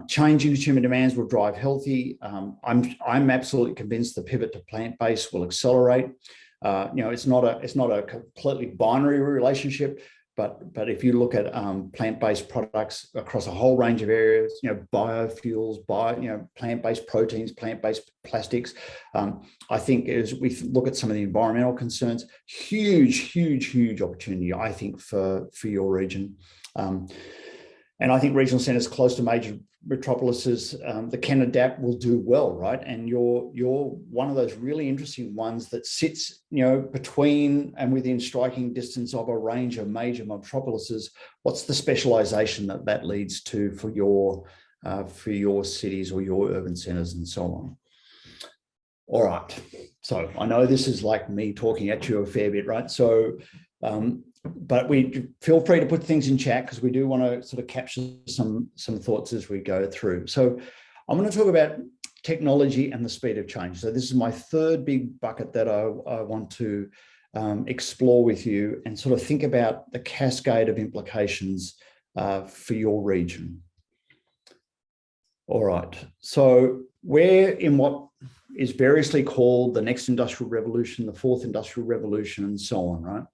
Changing consumer demands will drive healthy. I'm absolutely convinced the pivot to plant-based will accelerate. You know, it's not a completely binary relationship, but if you look at plant-based products across a whole range of areas, you know, biofuels, plant-based proteins, plant-based plastics, I think as we look at some of the environmental concerns, huge opportunity, I think, for your region. And I think regional centres close to major metropolises that can adapt will do well, right? And you're one of those really interesting ones that sits, you know, between and within striking distance of a range of major metropolises. What's the specialisation that leads to for your cities or your urban centres and so on? All right. So I know this is like me talking at you a fair bit, right? So, but we feel free to put things in chat because we do want to sort of capture some thoughts as we go through. So I'm going to talk about technology and the speed of change. So this is my third big bucket that I want to explore with you and sort of think about the cascade of implications for your region. All right. So we're in what is variously called the next industrial revolution, the fourth industrial revolution, and so on, right?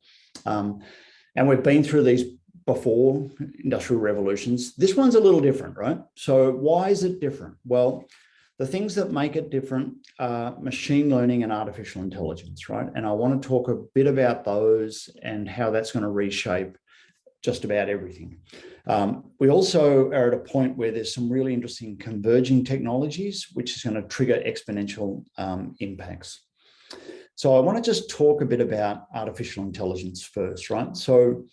And we've been through these before, industrial revolutions. This one's a little different, right? So why is it different? Well, the things that make it different are machine learning and artificial intelligence, right? And I want to talk a bit about those and how that's going to reshape just about everything. We also are at a point where there's some really interesting converging technologies, which is going to trigger exponential impacts. So I want to just talk a bit about artificial intelligence first, right? So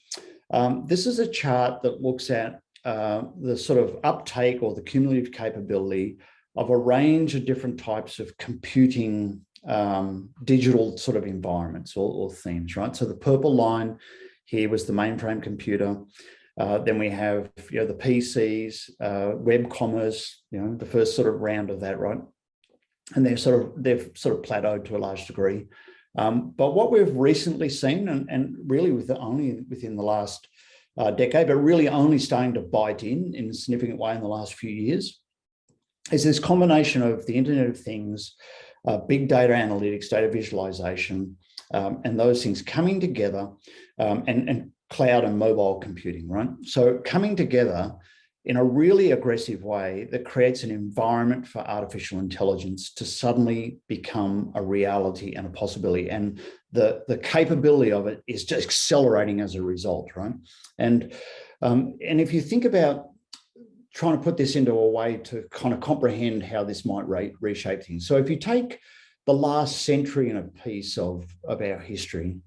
this is a chart that looks at the sort of uptake or the cumulative capability of a range of different types of computing digital sort of environments or themes, right? So the purple line here was the mainframe computer. Then we have, you know, the PCs, web commerce, you know, the first sort of round of that, right? And they've sort of plateaued to a large degree. But what we've recently seen, and really only within the last decade, but really only starting to bite in a significant way in the last few years, is this combination of the Internet of Things, big data analytics, data visualization, and those things coming together, and cloud and mobile computing, right? So coming together in a really aggressive way that creates an environment for artificial intelligence to suddenly become a reality and a possibility. And the capability of it is just accelerating as a result, right? And if you think about trying to put this into a way to kind of comprehend how this might reshape things. So if you take the last century and a piece of our history,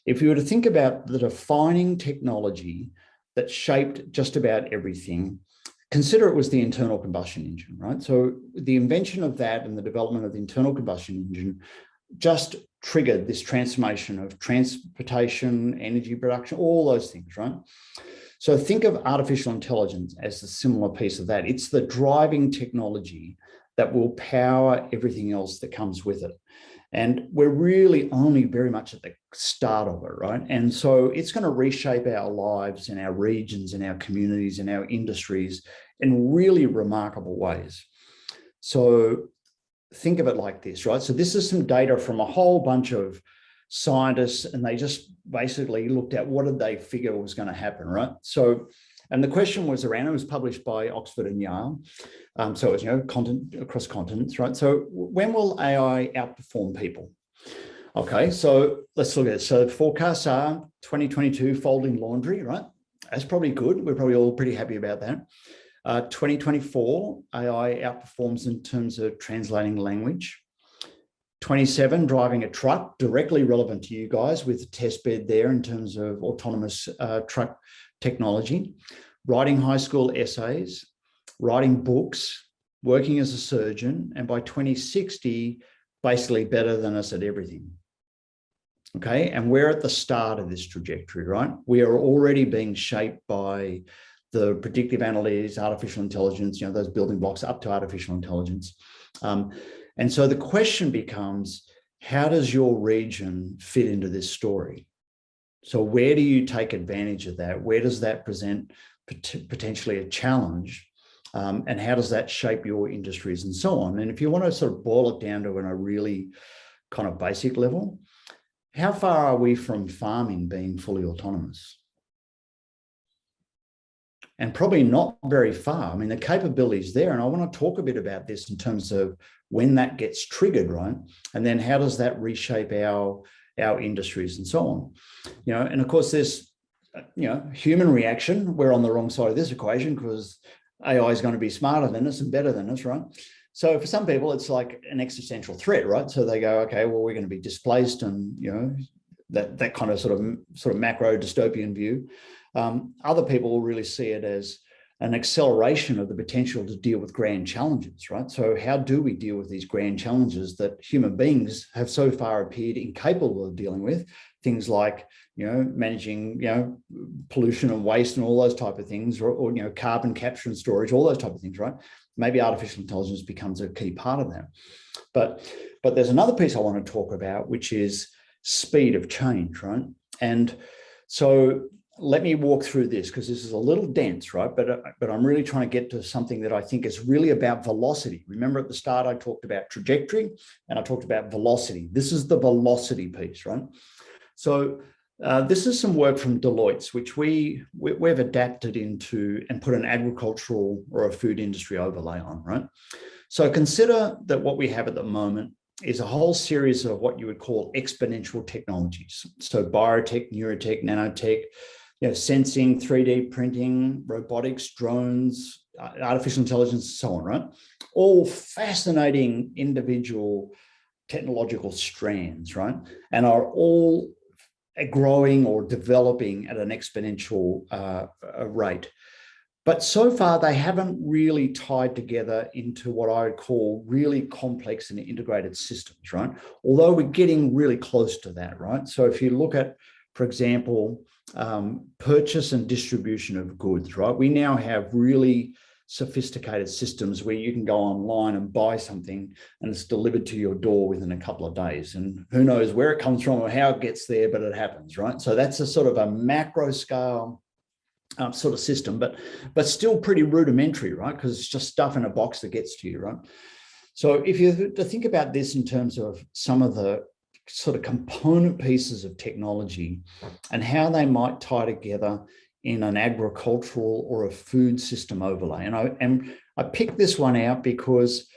if you were to think about the defining technology that shaped just about everything, consider it was the internal combustion engine, right? So the invention of that and the development of the internal combustion engine just triggered this transformation of transportation, energy production, all those things, right? So think of artificial intelligence as a similar piece of that. It's the driving technology that will power everything else that comes with it. And we're really only very much at the start of it, right? And so it's going to reshape our lives and our regions and our communities and our industries in really remarkable ways. So think of it like this, right? So this is some data from a whole bunch of scientists, and they just basically looked at what did they figure was going to happen, right? So, and the question was around, it was published by Oxford and Yale. So it was, content across continents, right? So when will AI outperform people? Okay, so let's look at it. So forecasts are 2022 folding laundry, right? That's probably good. We're probably all pretty happy about that. 2024, AI outperforms in terms of translating language. 27, driving a truck, directly relevant to you guys with a test bed there in terms of autonomous truck technology. Writing high school essays, writing books, working as a surgeon, and by 2060, basically better than us at everything. Okay, and we're at the start of this trajectory, right? We are already being shaped by the predictive analytics, artificial intelligence, those building blocks up to artificial intelligence. And so the question becomes, how does your region fit into this story? So where do you take advantage of that? Where does that present potentially a challenge? And how does that shape your industries and so on? And if you want to sort of boil it down to a really kind of basic level, how far are we from farming being fully autonomous? And probably not very far. I mean, the capability is there. And I want to talk a bit about this in terms of when that gets triggered, right? And then how does that reshape our industries and so on? And of course, there's, human reaction. We're on the wrong side of this equation because AI is going to be smarter than us and better than us, right? So for some people, it's like an existential threat, right? So they go, okay, well, we're going to be displaced, and that kind of sort of macro dystopian view. Other people will really see it as an acceleration of the potential to deal with grand challenges, right? So how do we deal with these grand challenges that human beings have so far appeared incapable of dealing with? Things like, managing, pollution and waste and all those type of things, or carbon capture and storage, all those type of things, right? Maybe artificial intelligence becomes a key part of that. But there's another piece I want to talk about, which is speed of change, right? And so let me walk through this because this is a little dense, right? But I'm really trying to get to something that I think is really about velocity. Remember at the start, I talked about trajectory and I talked about velocity. This is the velocity piece, right? So this is some work from Deloitte's, which we've adapted into and put an agricultural or a food industry overlay on, right? So consider that what we have at the moment is a whole series of what you would call exponential technologies. So biotech, neurotech, nanotech, sensing, 3D printing, robotics, drones, artificial intelligence, and so on, right? All fascinating individual technological strands, right? And are all growing or developing at an exponential rate. But so far, they haven't really tied together into what I would call really complex and integrated systems, right? Although we're getting really close to that, right? So if you look at, for example, purchase and distribution of goods, right? We now have really sophisticated systems where you can go online and buy something and it's delivered to your door within a couple of days. And who knows where it comes from or how it gets there, but it happens, right? So that's a sort of a macro scale sort of system, but still pretty rudimentary, right? Because it's just stuff in a box that gets to you, right? So if you to think about this in terms of some of the sort of component pieces of technology and how they might tie together in an agricultural or a food system overlay. And I picked this one out because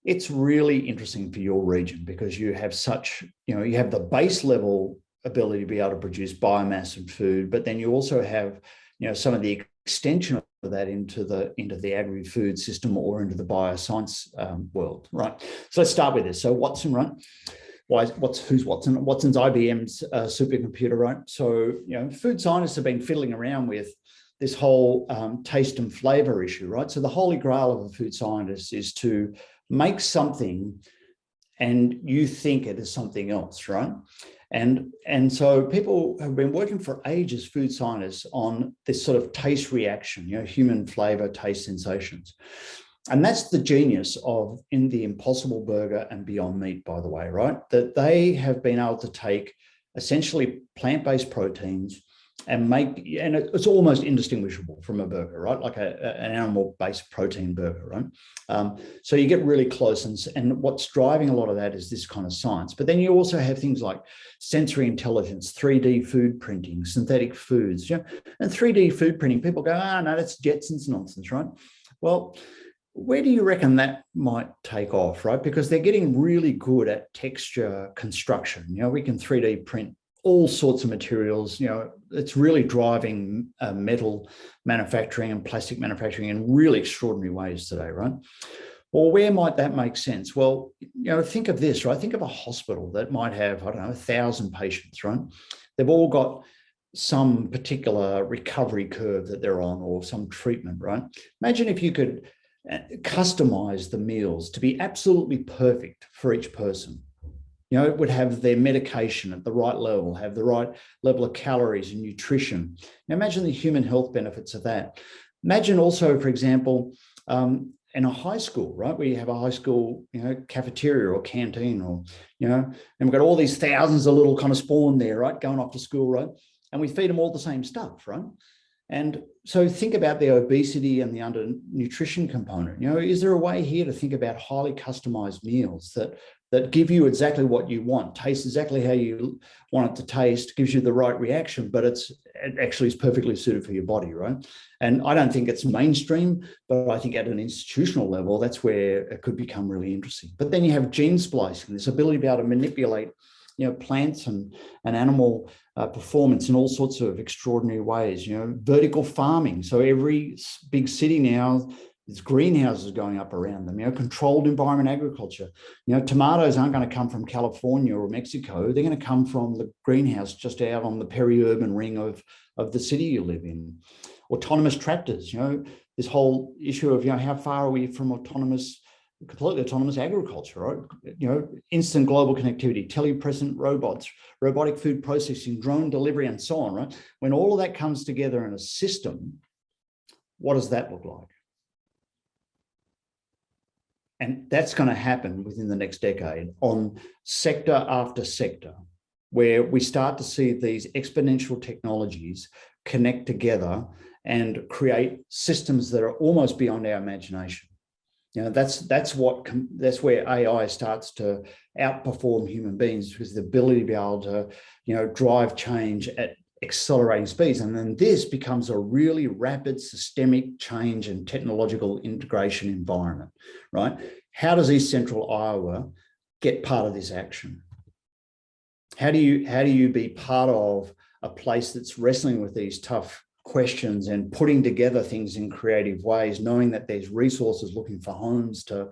it's really interesting for your region, because you have such, you have the base level ability to be able to produce biomass and food, but then you also have, some of the extension of that into the agri-food system or into the bioscience world, right? So let's start with this. So Watson, right? Who's Watson? Watson's IBM's supercomputer, right? So, food scientists have been fiddling around with this whole taste and flavor issue, right? So the holy grail of a food scientist is to make something and you think it is something else, right? And so people have been working for ages, food scientists, on this sort of taste reaction, human flavor, taste sensations. And that's the genius of in the Impossible Burger and Beyond Meat, by the way, right? That they have been able to take essentially plant-based proteins and it's almost indistinguishable from a burger, right? Like an animal-based protein burger, right? So you get really close, and what's driving a lot of that is this kind of science. But then you also have things like sensory intelligence, 3D food printing, synthetic foods, and 3D food printing. People go, no, that's Jetsons nonsense, right? Well, where do you reckon that might take off, right? Because they're getting really good at texture construction. We can 3D print all sorts of materials. It's really driving metal manufacturing and plastic manufacturing in really extraordinary ways today, right? Well, where might that make sense? Well, think of this, right? Think of a hospital that might have, 1,000 patients, right? They've all got some particular recovery curve that they're on or some treatment, right? Imagine if you could customize the meals to be absolutely perfect for each person. It would have their medication at the right level, have the right level of calories and nutrition. Now imagine the human health benefits of that. Imagine also, for example, in a high school, right, where you have a high school, cafeteria or canteen, or, and we've got all these thousands of little kind of spawn there, right, going off to school, right? And we feed them all the same stuff, right? And so think about the obesity and the undernutrition component. Is there a way here to think about highly customized meals that give you exactly what you want, taste exactly how you want it to taste, gives you the right reaction, but it actually is perfectly suited for your body, right? And I don't think it's mainstream, but I think at an institutional level, that's where it could become really interesting. But then you have gene splicing, this ability to be able to manipulate plants and animal performance in all sorts of extraordinary ways, vertical farming. So every big city now, there's greenhouses going up around them, controlled environment agriculture. Tomatoes aren't going to come from California or Mexico. They're going to come from the greenhouse just out on the peri-urban ring of the city you live in. Autonomous tractors, this whole issue of, how far are we from completely autonomous agriculture, right? Instant global connectivity, telepresent robots, robotic food processing, drone delivery, and so on, right? When all of that comes together in a system, what does that look like? And that's going to happen within the next decade on sector after sector, where we start to see these exponential technologies connect together and create systems that are almost beyond our imagination. That's where AI starts to outperform human beings, because the ability to be able to, drive change at accelerating speeds. And then this becomes a really rapid systemic change and technological integration environment, right? How does East Central Iowa get part of this action? How do you be part of a place that's wrestling with these tough questions and putting together things in creative ways, knowing that there's resources looking for homes to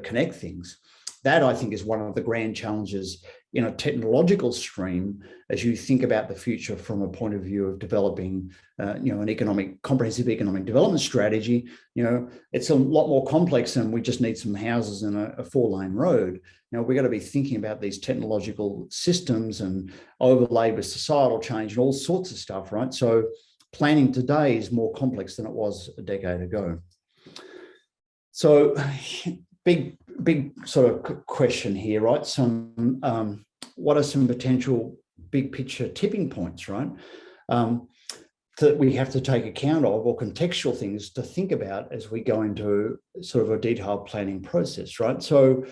connect things? That, I think, is one of the grand challenges in a technological stream as you think about the future from a point of view of developing, an comprehensive economic development strategy. It's a lot more complex than we just need some houses and a 4-lane road. We've got to be thinking about these technological systems and overlaid with societal change and all sorts of stuff, right? So planning today is more complex than it was a decade ago. So big sort of question here, right? What are some potential big picture tipping points, right? That we have to take account of, or contextual things to think about as we go into sort of a detailed planning process, right? So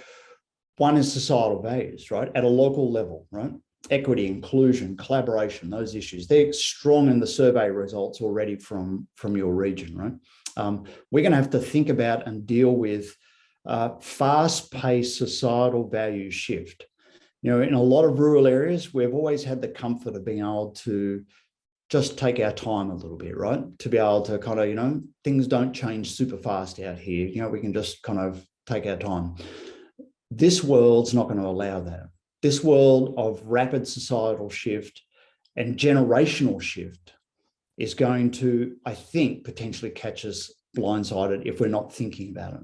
one is societal values, right? At a local level, right? Equity, inclusion, collaboration, those issues, they're strong in the survey results already from your region, right? We're going to have to think about and deal with fast-paced societal value shift. You know, in a lot of rural areas, we've always had the comfort of being able to just take our time a little bit, right? To be able to kind of, you know, things don't change super fast out here. You know, we can just kind of take our time. This world's not going to allow that. This world of rapid societal shift and generational shift is going to, I think, potentially catch us blindsided if we're not thinking about it.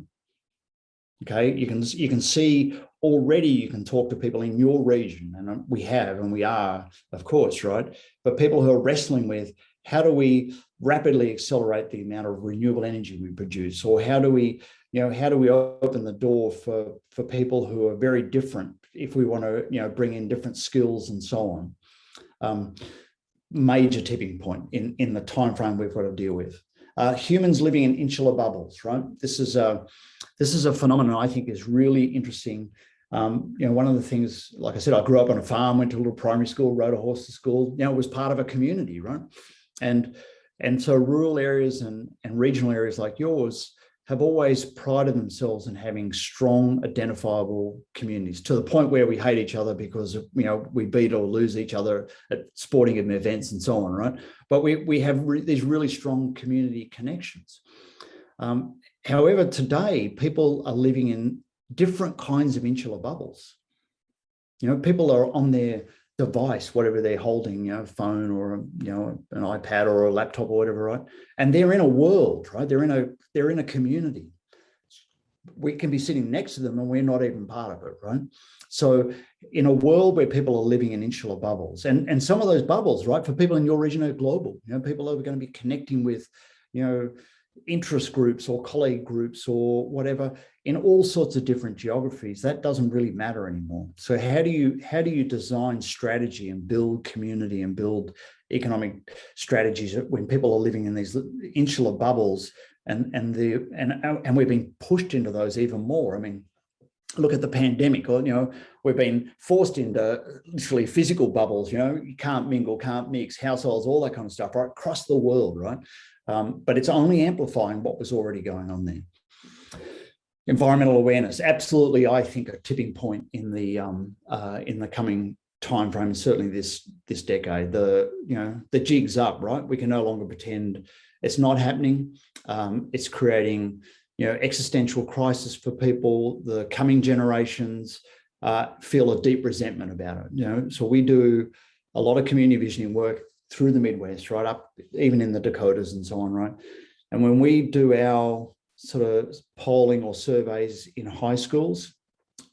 Okay, you can see already, you can talk to people in your region, and we have, and we are, of course, right? But people who are wrestling with, how do we rapidly accelerate the amount of renewable energy we produce? Or how do we, you know, how do we open the door for people who are very different if we want to, you know, bring in different skills and so on? Major tipping point in the time frame we've got to deal with. Humans living in insular bubbles, right? This is a phenomenon I think is really interesting. You know, one of the things, like I said, I grew up on a farm, went to a little primary school, rode a horse to school. You know, it was part of a community, right? And so rural areas and regional areas like yours have always prided themselves in having strong, identifiable communities, to the point where we hate each other because, you know, we beat or lose each other at sporting events and so on, right? But we have these really strong community connections. However, today, people are living in different kinds of insular bubbles. You know, people are on their device, whatever they're holding, you know, phone or, you know, an iPad or a laptop or whatever, right? And they're in a world, right? They're in a community. We can be sitting next to them and we're not even part of it, right? So in a world where people are living in insular bubbles, and some of those bubbles, right, for people in your region are global, you know, people are going to be connecting with, you know, interest groups or colleague groups or whatever in all sorts of different geographies. That doesn't really matter anymore. So how do you design strategy and build community and build economic strategies when people are living in these insular bubbles and we've been pushed into those even more? I mean, look at the pandemic, or, you know, we've been forced into literally physical bubbles, you know, you can't mingle, can't mix, households, all that kind of stuff, right, across the world, right? But it's only amplifying what was already going on there. Environmental awareness, absolutely, I think a tipping point in the coming time frame, and certainly this decade. The jig's up, right? We can no longer pretend it's not happening. It's creating, you know, existential crisis for people. The coming generations feel a deep resentment about it. You know, so we do a lot of community visioning work through the Midwest, right up even in the Dakotas and so on, right? And when we do our sort of polling or surveys in high schools,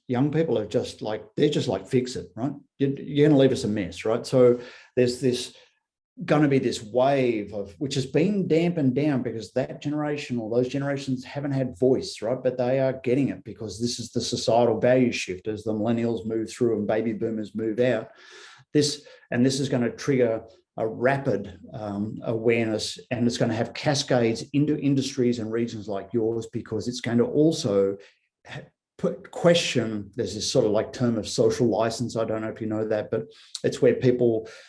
young people are just like, they're just like, fix it, right? You're going to leave us a mess, right? So there's this going to be this wave of, which has been dampened down because that generation or those generations haven't had voice, right? But they are getting it because this is the societal value shift as the millennials move through and baby boomers move out. This is going to trigger a rapid awareness, and it's going to have cascades into industries and regions like yours, because it's going to also question, there's this sort of like term of social license. I don't know if you know that, but it's where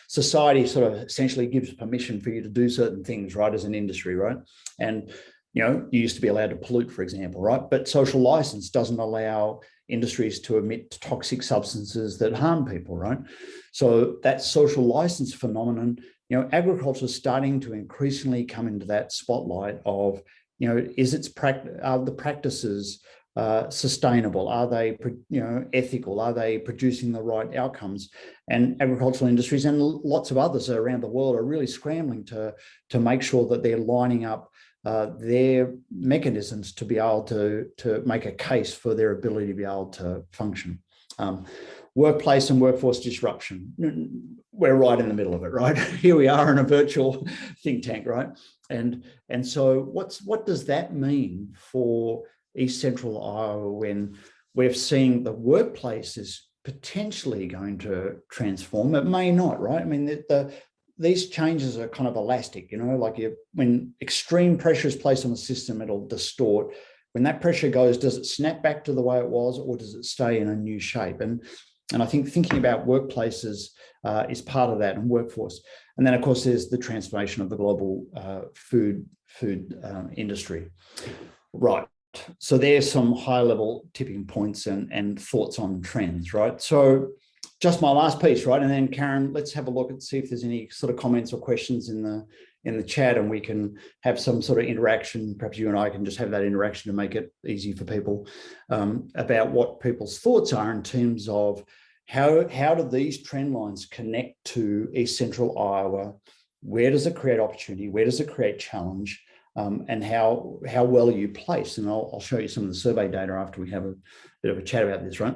society sort of essentially gives permission for you to do certain things, right, as an industry, right? And, you know, you used to be allowed to pollute, for example, right? But social license doesn't allow industries to emit toxic substances that harm people, right? So that social license phenomenon, you know, agriculture is starting to increasingly come into that spotlight of, you know, are the practices sustainable? Are they, you know, ethical? Are they producing the right outcomes? And agricultural industries and lots of others around the world are really scrambling to make sure that they're lining up their mechanisms to be able to make a case for their ability to be able to function. Workplace and workforce disruption, we're right in the middle of it, right? Here we are in a virtual think tank, right? And so what does that mean for East Central Iowa when we're seeing the workplace is potentially going to transform. It may not, right? I mean, these changes are kind of elastic, like when extreme pressure is placed on the system, it'll distort. When that pressure goes, does it snap back to the way it was, or does it stay in a new shape? And I think thinking about workplaces is part of that, and workforce. And then, of course, there's the transformation of the global food industry. Right. So there's some high-level tipping points and thoughts on trends, right? So just my last piece, right? And then Karen, let's have a look and see if there's any sort of comments or questions in the chat, and we can have some sort of interaction. Perhaps you and I can just have that interaction to make it easy for people about what people's thoughts are in terms of how do these trend lines connect to East Central Iowa? Where does it create opportunity? Where does it create challenge? And how well are you placed? And I'll show you some of the survey data after we have a bit of a chat about this, right?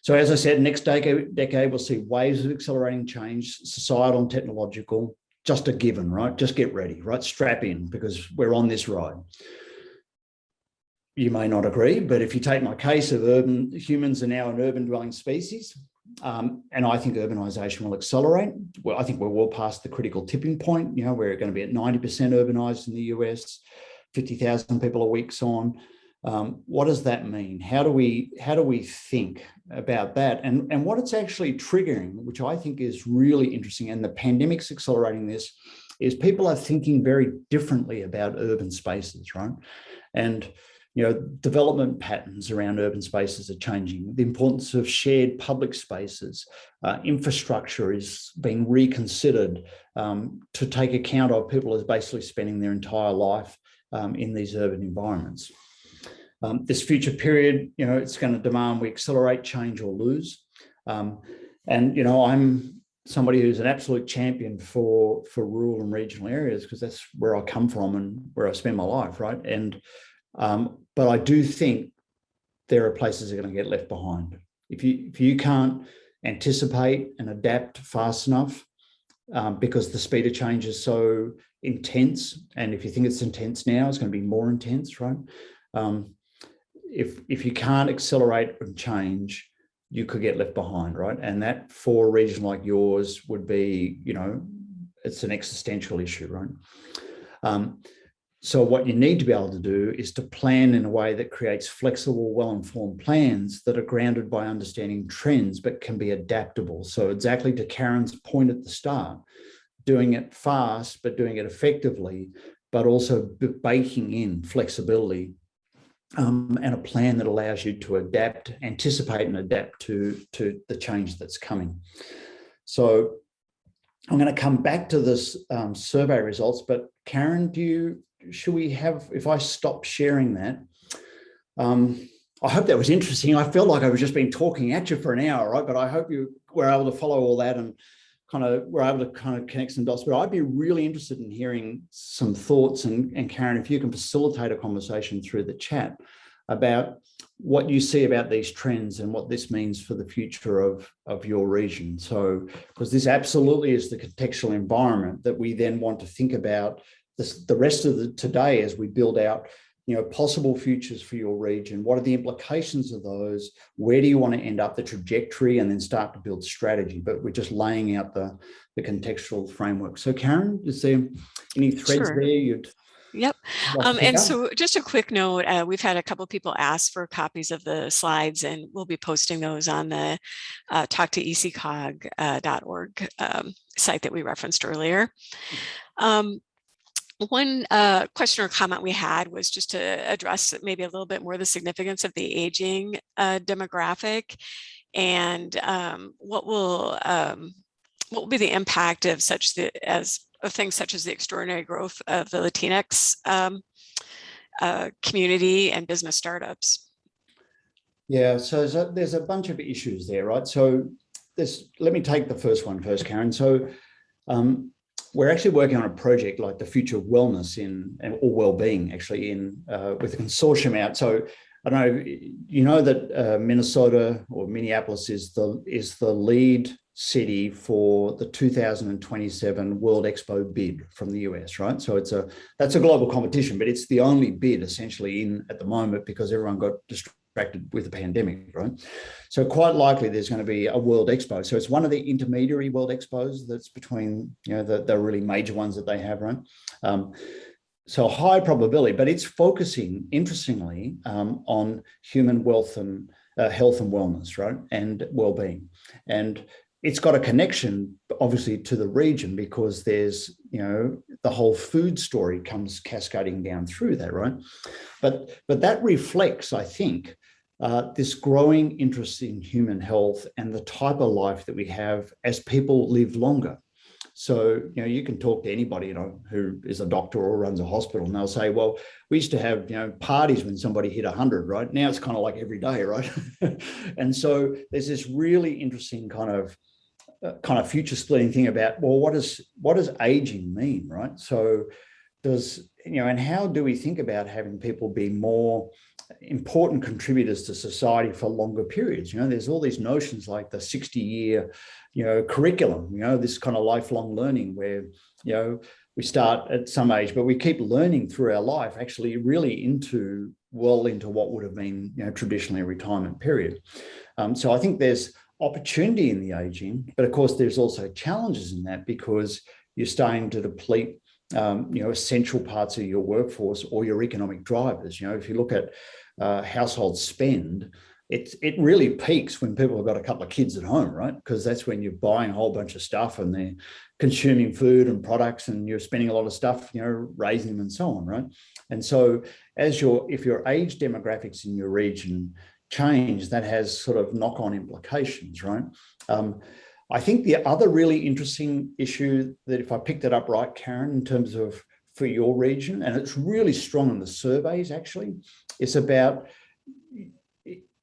So as I said, next decade we'll see waves of accelerating change, societal and technological, just a given, right? Just get ready, right? Strap in, because we're on this ride. You may not agree, but if you take my case of humans are now an urban dwelling species, and I think urbanisation will accelerate. Well, I think we're well past the critical tipping point. We're going to be at 90% urbanised in the US, 50,000 people a week's on. What does that mean? How do we think about that? And what it's actually triggering, which I think is really interesting, and the pandemic's accelerating this, is people are thinking very differently about urban spaces, right? And development patterns around urban spaces are changing. The importance of shared public spaces, infrastructure is being reconsidered to take account of people as basically spending their entire life in these urban environments. This future period, it's going to demand we accelerate, change, or lose. And I'm somebody who's an absolute champion for rural and regional areas, because that's where I come from and where I spend my life, right? And but I do think there are places that are going to get left behind. If you can't anticipate and adapt fast enough, because the speed of change is so intense, and if you think it's intense now, it's going to be more intense, right? If you can't accelerate and change, you could get left behind, right? And that for a region like yours would be, it's an existential issue, right? So what you need to be able to do is to plan in a way that creates flexible, well-informed plans that are grounded by understanding trends, but can be adaptable. So exactly to Karen's point at the start, doing it fast, but doing it effectively, but also baking in flexibility and a plan that allows you to adapt, anticipate and adapt to the change that's coming. So I'm going to come back to this survey results, but Karen, should we have, if I stop sharing that, I hope that was interesting. I felt like I was just been talking at you for an hour, right? But I hope you were able to follow all that and were able to connect some dots. But I'd be really interested in hearing some thoughts, and Karen, if you can facilitate a conversation through the chat about what you see about these trends and what this means for the future of your region. So, because this absolutely is the contextual environment that we then want to think about the rest of today as we build out, possible futures for your region. What are the implications of those? Where do you want to end up, the trajectory, and then start to build strategy? But we're just laying out the contextual framework. So Karen, is there any threads Sure. there you'd Yep. And so just a quick note, we've had a couple of people ask for copies of the slides, and we'll be posting those on the talktoecog.org site that we referenced earlier. One question or comment we had was just to address maybe a little bit more the significance of the aging demographic, and what will be the impact of things such as the extraordinary growth of the Latinx community and business startups. Yeah, so there's a bunch of issues there, right? So let me take the first one first, Karen. So we're actually working on a project like the future of wellness or well-being actually with a consortium out. So I don't know, that Minnesota or Minneapolis is the lead city for the 2027 World Expo bid from the US, right? So that's a global competition, but it's the only bid essentially in at the moment because everyone got distracted with the pandemic, right? So quite likely there's going to be a World Expo. So it's one of the intermediary World Expos that's between, the really major ones that they have, right? So high probability, but it's focusing, interestingly, on human wealth and health and wellness, right? And well-being. And it's got a connection, obviously, to the region because there's, the whole food story comes cascading down through that, right? But that reflects, I think, this growing interest in human health and the type of life that we have as people live longer. So, you can talk to anybody, who is a doctor or runs a hospital, and they'll say, well, we used to have, parties when somebody hit 100, right? Now it's kind of like every day, right? And so there's this really interesting kind of future splitting thing about, well, what does aging mean, right? So and how do we think about having people be more important contributors to society for longer periods? There's all these notions like the 60-year, curriculum, this kind of lifelong learning where, we start at some age, but we keep learning through our life, actually really into what would have been, traditionally a retirement period. So I think there's opportunity in the aging, but of course there's also challenges in that because you're starting to deplete essential parts of your workforce or your economic drivers. If you look at household spend, it really peaks when people have got a couple of kids at home, right? Because that's when you're buying a whole bunch of stuff and they're consuming food and products and you're spending a lot of stuff, raising them and so on, right? And so if your age demographics in your region change, that has sort of knock-on implications, right? I think the other really interesting issue that, if I picked it up right, Karen, in terms of for your region, and it's really strong in the surveys actually, it's about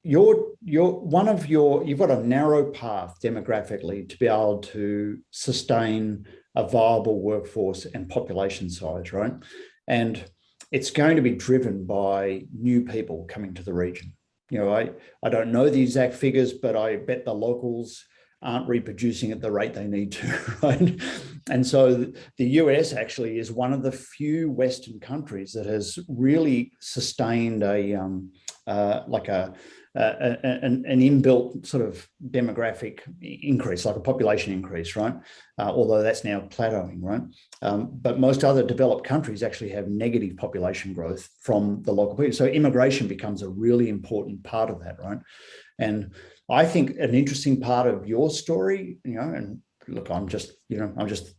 you've got a narrow path demographically to be able to sustain a viable workforce and population size, right? And it's going to be driven by new people coming to the region. I don't know the exact figures, but I bet the locals aren't reproducing at the rate they need to, right? And so the US actually is one of the few Western countries that has really sustained an inbuilt sort of demographic increase, like a population increase, right? Although that's now plateauing, right? But most other developed countries actually have negative population growth from the local people. So immigration becomes a really important part of that, right? And I think an interesting part of your story, and look, I'm just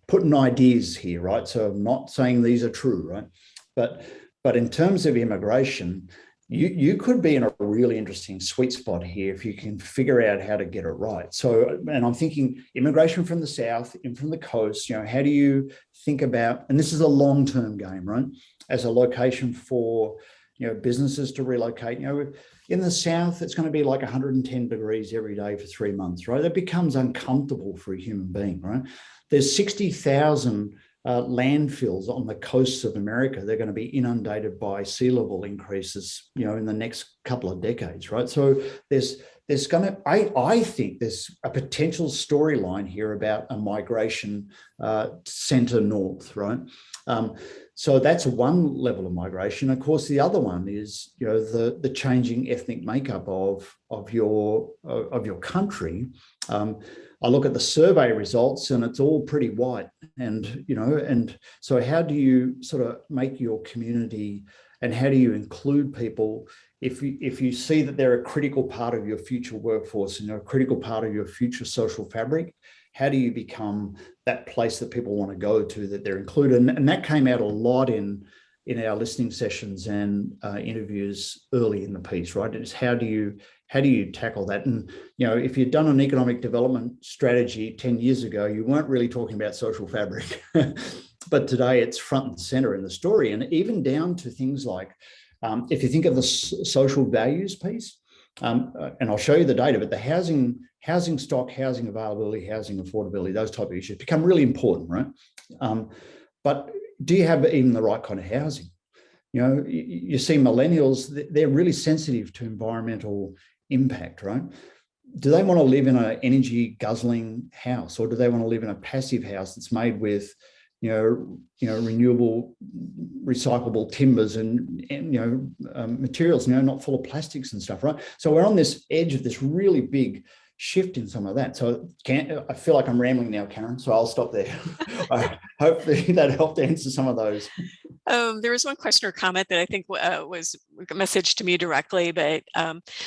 putting ideas here, right? So I'm not saying these are true, right? But in terms of immigration, you could be in a really interesting sweet spot here if you can figure out how to get it right. So, and I'm thinking immigration from the south and from the coast, how do you think about, and this is a long-term game, right? As a location for, businesses to relocate, in the south, it's going to be like 110 degrees every day for 3 months, right? That becomes uncomfortable for a human being, right? There's 60,000 landfills on the coasts of America. They're going to be inundated by sea level increases, in the next couple of decades, right? So there's going to, I think there's a potential storyline here about a migration center north, right? So that's one level of migration. Of course, the other one is, the changing ethnic makeup of your country. I look at the survey results and it's all pretty white, and so how do you sort of make your community, and how do you include people if you see that they're a critical part of your future workforce and a critical part of your future social fabric? How do you become that place that people want to go to, that they're included? And that came out a lot in our listening sessions and interviews early in the piece, right? It's how do you tackle that? And, if you'd done an economic development strategy 10 years ago, you weren't really talking about social fabric, but today it's front and center in the story. And even down to things like, if you think of the social values piece, and I'll show you the data, but the housing stock, housing availability, housing affordability, those type of issues become really important, right? But do you have even the right kind of housing? You see millennials, they're really sensitive to environmental impact, right? do they want to live in an energy guzzling house, or do they want to live in a passive house that's made with, renewable, recyclable timbers and materials, not full of plastics and stuff, right? So we're on this edge of this really big shift in some of that. So I feel like I'm rambling now, Karen, so I'll stop there. Hopefully that helped answer some of those. There was one question or comment that I think was a message to me directly, but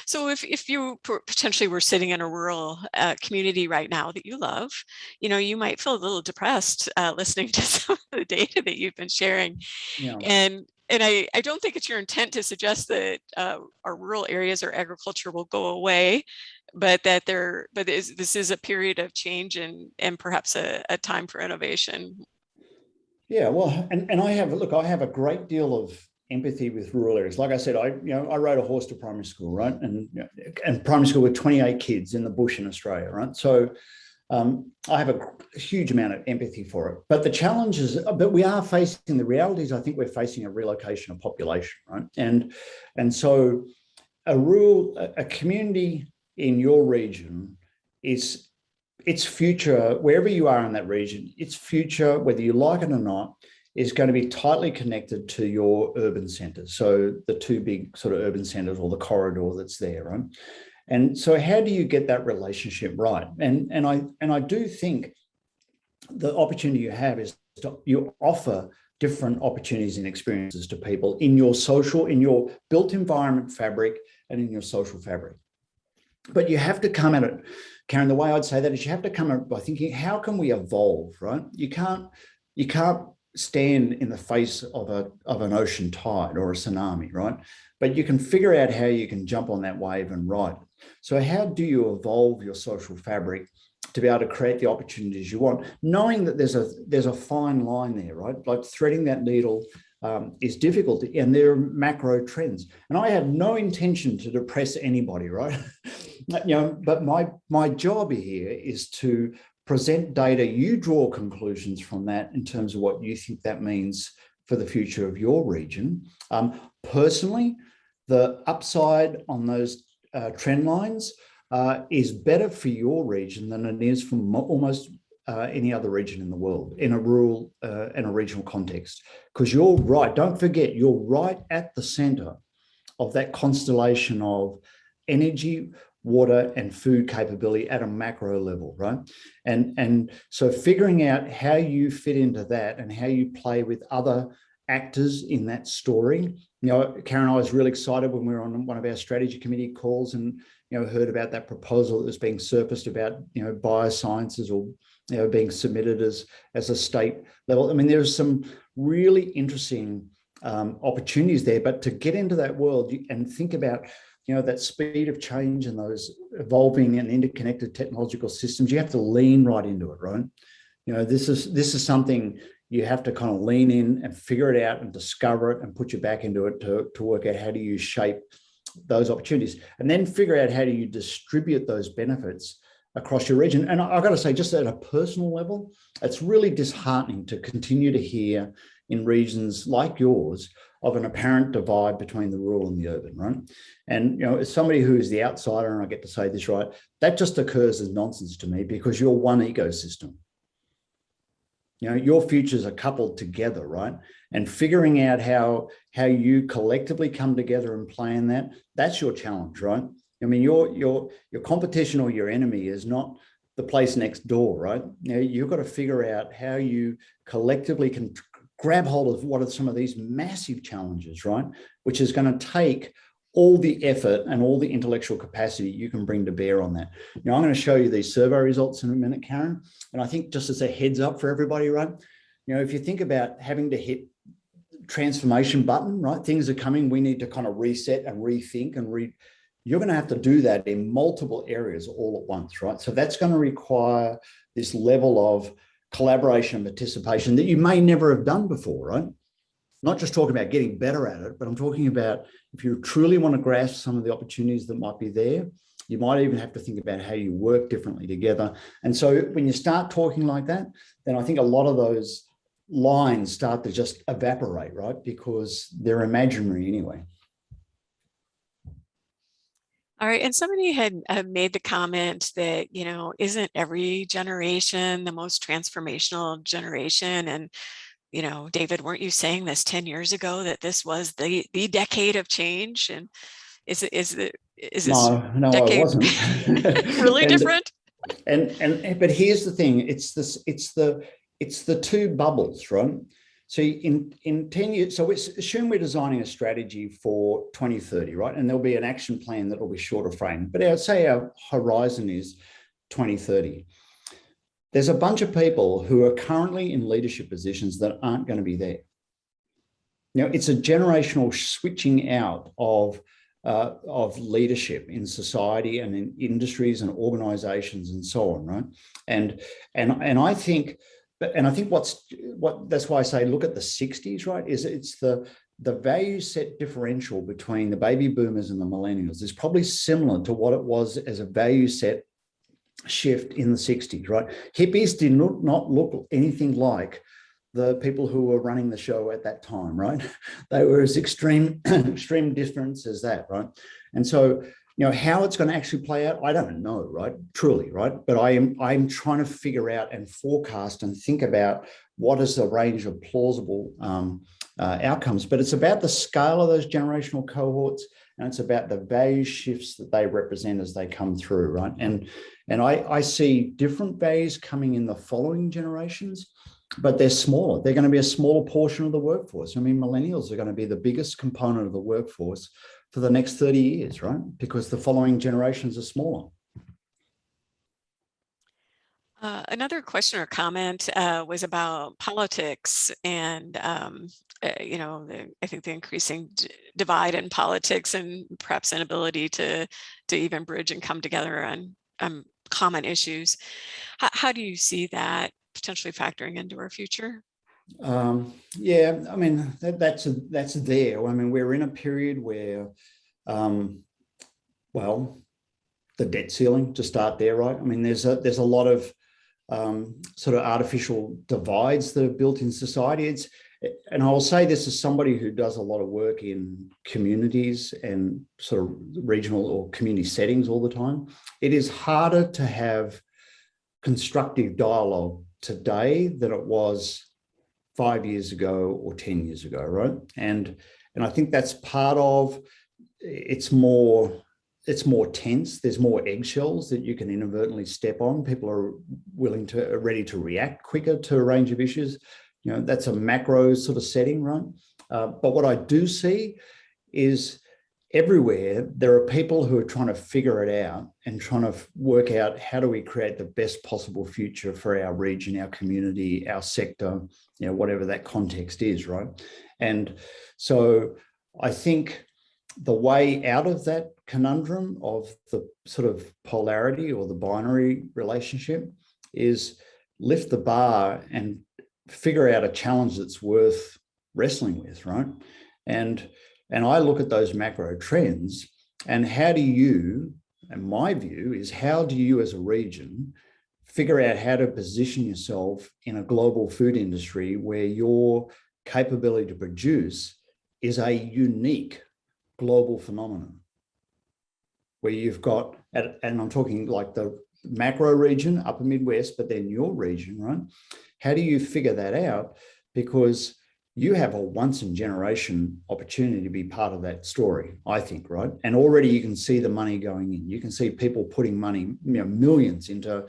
so if you potentially were sitting in a rural community right now that you love, you might feel a little depressed listening to some of the data that you've been sharing. Yeah. And I don't think it's your intent to suggest that our rural areas or agriculture will go away, but that this is a period of change and perhaps a time for innovation. Yeah, well, and I have a great deal of empathy with rural areas. Like I said, I rode a horse to primary school, right? And primary school with 28 kids in the bush in Australia, right? So I have a huge amount of empathy for it. But the challenge is, but we are facing, the reality is I think we're facing a relocation of population, right? And so a community in your region is, its future, wherever you are in that region, its future, whether you like it or not, is going to be tightly connected to your urban centres. So the two big sort of urban centres, or the corridor that's there, right? And so how do you get that relationship right? And I do think the opportunity you have is you offer different opportunities and experiences to people in your built environment fabric and in your social fabric. But you have to come at it, Karen, the way I'd say that is you have to come at it by thinking, how can we evolve, right? You can't stand in the face of an ocean tide or a tsunami, right? But you can figure out how you can jump on that wave and ride. So how do you evolve your social fabric to be able to create the opportunities you want, knowing that there's a fine line there, right? Like threading that needle is difficult, and there are macro trends. And I have no intention to depress anybody, right? But my job here is to present data. You draw conclusions from that in terms of what you think that means for the future of your region. Personally, the upside on those trend lines is better for your region than it is for almost any other region in the world in a rural and a regional context. Because you're right, don't forget, you're right at the center of that constellation of energy, water, and food capability at a macro level, right? And so figuring out how you fit into that and how you play with other actors in that story. Karen, I was really excited when we were on one of our strategy committee calls and heard about that proposal that was being surfaced about biosciences or being submitted as a state level. I mean, there's some really interesting opportunities there, but to get into that world and think about that speed of change and those evolving and interconnected technological systems, you have to lean right into it, right? This is something you have to kind of lean in and figure it out and discover it and put your back into it to work out how do you shape those opportunities, and then figure out how do you distribute those benefits across your region. And I've got to say, just at a personal level, it's really disheartening to continue to hear in regions like yours of an apparent divide between the rural and the urban, right? And, as somebody who is the outsider, and I get to say this, right, that just occurs as nonsense to me because you're one ecosystem. Your futures are coupled together, right? And figuring out how you collectively come together and plan that's your challenge, right? I mean, your competition or your enemy is not the place next door, right? You've got to figure out how you collectively can grab hold of what are some of these massive challenges, right? Which is going to take all the effort and all the intellectual capacity you can bring to bear on that. I'm going to show you these survey results in a minute, Karen. And I think just as a heads up for everybody, right? If you think about having to hit transformation button, right? Things are coming. We need to kind of reset and rethink and you're going to have to do that in multiple areas all at once, right? So that's going to require this level of collaboration and participation that you may never have done before, right? Not just talking about getting better at it, but I'm talking about if you truly want to grasp some of the opportunities that might be there, you might even have to think about how you work differently together. And so when you start talking like that, then I think a lot of those lines start to just evaporate, right? Because they're imaginary anyway. All right, and somebody had made the comment that, you know, isn't every generation the most transformational generation? And, you know, David, weren't you saying this 10 years ago that this was the decade of change? And is this No, I decade wasn't. really and different? but here's the thing: it's the two bubbles, right? So in 10 years, so assume we're designing a strategy for 2030, right? And there'll be an action plan that will be shorter frame. But I'd say our horizon is 2030. There's a bunch of people who are currently in leadership positions that aren't going to be there. You know, it's a generational switching out of leadership in society and in industries and organizations and so on, right? And I think, and I think that's why I say look at the 60s, right? It's the value set differential between the baby boomers and the millennials is probably similar to what it was as a value set shift in the 60s, right? Hippies did not look anything like the people who were running the show at that time, right? They were as extreme difference as that, right? And so, you know, how it's going to actually play out, I don't know, right? Truly, right? But I'm trying to figure out and forecast and think about what is the range of plausible outcomes. But it's about the scale of those generational cohorts, and it's about the value shifts that they represent as they come through, right? And I see different values coming in the following generations, but they're smaller. They're going to be a smaller portion of the workforce. I mean, millennials are going to be the biggest component of the workforce for the next 30 years, right? Because the following generations are smaller. Another question or comment was about politics and, you know, I think the increasing divide in politics and perhaps inability to even bridge and come together on common issues. How do you see that potentially factoring into our future? Yeah, I mean, that's there. I mean, we're in a period where, well, the debt ceiling, to start there, right? I mean, there's a lot of sort of artificial divides that are built in society. And I will say this as somebody who does a lot of work in communities and sort of regional or community settings all the time. It is harder to have constructive dialogue today than it was 5 years ago or 10 years ago, right? And I think that's part of it's more tense. There's more eggshells that you can inadvertently step on. People are ready to react quicker to a range of issues. You know, that's a macro sort of setting, right? But what I do see is everywhere there are people who are trying to figure it out and trying to work out how do we create the best possible future for our region, our community, our sector, you know, whatever that context is, right? And so I think the way out of that conundrum of the sort of polarity or the binary relationship is lift the bar and figure out a challenge that's worth wrestling with, right? And I look at those macro trends, and how do you, and my view is, how do you as a region figure out how to position yourself in a global food industry where your capability to produce is a unique global phenomenon, where you've got, and I'm talking like the macro region, upper Midwest, but then your region, right? How do you figure that out? Because you have a once in generation opportunity to be part of that story, I think, right? And already you can see the money going in. You can see people putting money, you know, millions into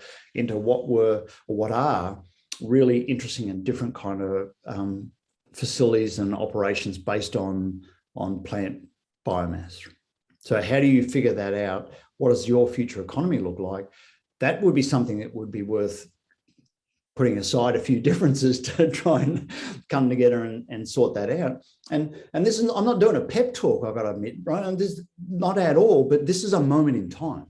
what are really interesting and different kind of facilities and operations based on plant biomass. So how do you figure that out? What does your future economy look like? That would be something that would be worth putting aside a few differences to try and come together and sort that out. And this is, I'm not doing a pep talk, I've got to admit, right? And this, not at all, but this is a moment in time.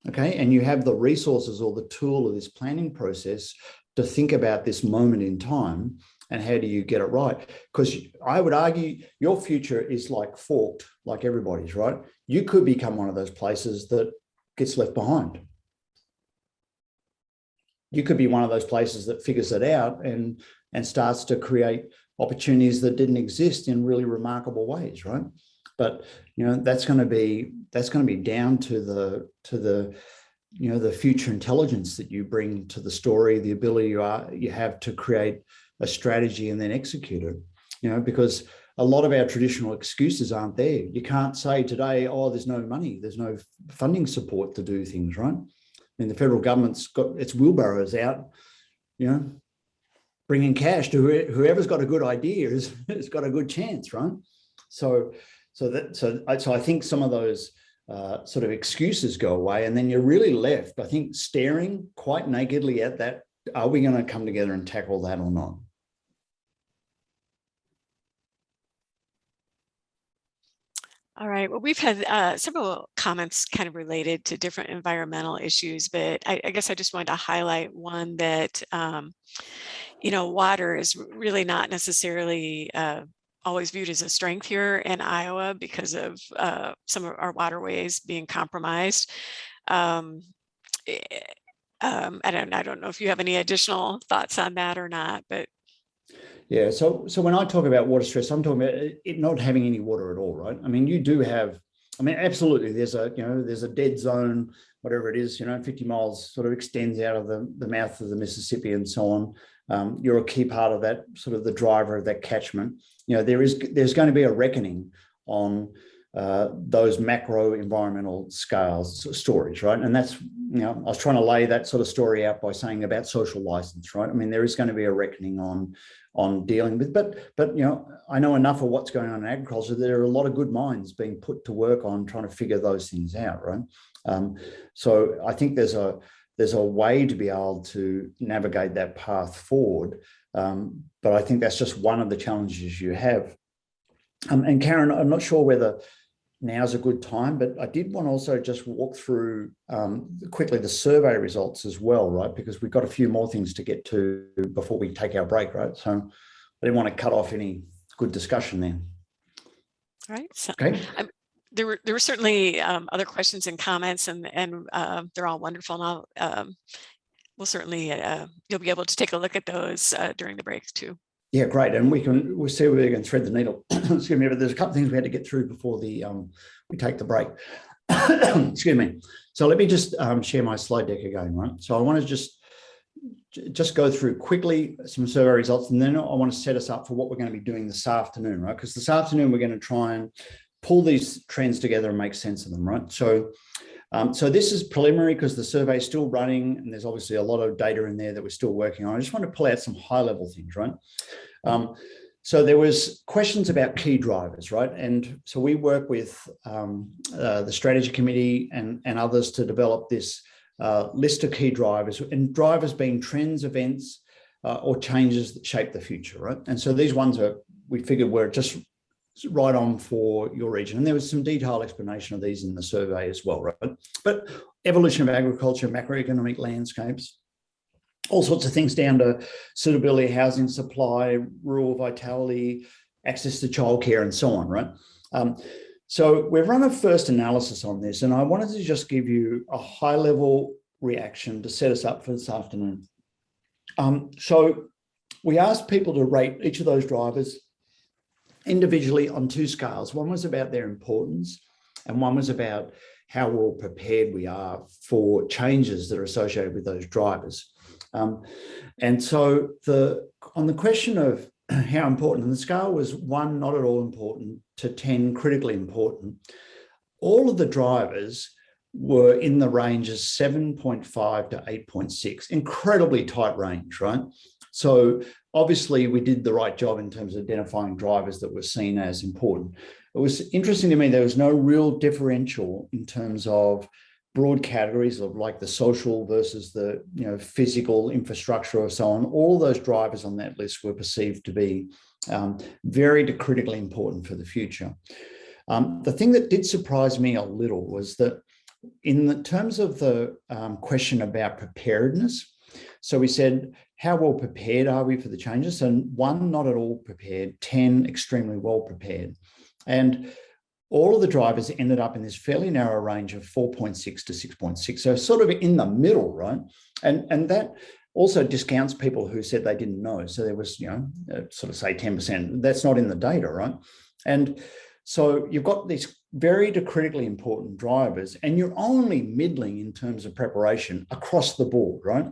Okay, and you have the resources or the tool of this planning process to think about this moment in time and how do you get it right? Because I would argue your future is like forked, like everybody's, right? You could become one of those places that gets left behind. You could be one of those places that figures it out and starts to create opportunities that didn't exist in really remarkable ways, right? But that's going to be down to the the future intelligence that you bring to the story, the ability you have to create a strategy and then execute it. Because a lot of our traditional excuses aren't there. You can't say today, oh, there's no money, there's no funding support to do things, right? I mean, the federal government's got its wheelbarrows out, bringing cash to whoever's got a good idea has got a good chance, right? So I think some of those sort of excuses go away, and then you're really left, I think, staring quite nakedly at that. Are we going to come together and tackle that or not? All right. Well, we've had several comments kind of related to different environmental issues, but I guess I just wanted to highlight one that, water is really not necessarily always viewed as a strength here in Iowa because of some of our waterways being compromised. I don't know if you have any additional thoughts on that or not, but. Yeah, so when I talk about water stress, I'm talking about it not having any water at all, right? I mean, you do have, absolutely, there's a dead zone, whatever it is, 50 miles sort of extends out of the mouth of the Mississippi and so on. You're a key part of that, sort of the driver of that catchment. There's going to be a reckoning on those macro environmental stories, right? And that's, I was trying to lay that sort of story out by saying about social license, right? I mean, there is going to be a reckoning on dealing with, but I know enough of what's going on in agriculture. There are a lot of good minds being put to work on trying to figure those things out, right? So I think there's a way to be able to navigate that path forward, but I think that's just one of the challenges you have. And Karen, I'm not sure whether now's a good time, but I did want to also just walk through quickly the survey results as well, right? Because we've got a few more things to get to before we take our break, right? So I didn't want to cut off any good discussion there. All right. So, okay. There were certainly other questions and comments, and they're all wonderful. And we'll certainly you'll be able to take a look at those during the break too. Yeah, great. And we'll see where we can thread the needle. Excuse me, but there's a couple of things we had to get through before we take the break. Excuse me. So let me just share my slide deck again, right? So I want to just go through quickly some survey results, and then I want to set us up for what we're going to be doing this afternoon, right? Because this afternoon we're going to try and pull these trends together and make sense of them, right? So this is preliminary because the survey is still running, and there's obviously a lot of data in there that we're still working on. I just want to pull out some high-level things, right? So there was questions about key drivers, right? And so we work with the strategy committee and others to develop this list of key drivers, and drivers being trends, events, or changes that shape the future, right? And so these ones we figured were just right on for your region. And there was some detailed explanation of these in the survey as well, right? But evolution of agriculture, macroeconomic landscapes, all sorts of things down to suitability, housing supply, rural vitality, access to childcare, and so on, right? So we've run a first analysis on this, and I wanted to just give you a high-level reaction to set us up for this afternoon. So we asked people to rate each of those drivers individually on two scales. One was about their importance, and one was about how well prepared we are for changes that are associated with those drivers. And so on the question of how important, and the scale was 1, not at all important, to 10, critically important, all of the drivers were in the ranges 7.5 to 8.6, incredibly tight range, right? So obviously we did the right job in terms of identifying drivers that were seen as important. It was interesting to me, there was no real differential in terms of broad categories of like the social versus the physical infrastructure or so on. All those drivers on that list were perceived to be very critically important for the future. The thing that did surprise me a little was that in the terms of the question about preparedness, so we said, how well prepared are we for the changes? And 1, not at all prepared, 10, extremely well prepared. And all of the drivers ended up in this fairly narrow range of 4.6 to 6.6. So sort of in the middle, right? And that also discounts people who said they didn't know. So there was, sort of say 10%. That's not in the data, right? And So you've got these very critically important drivers, and you're only middling in terms of preparation across the board, right?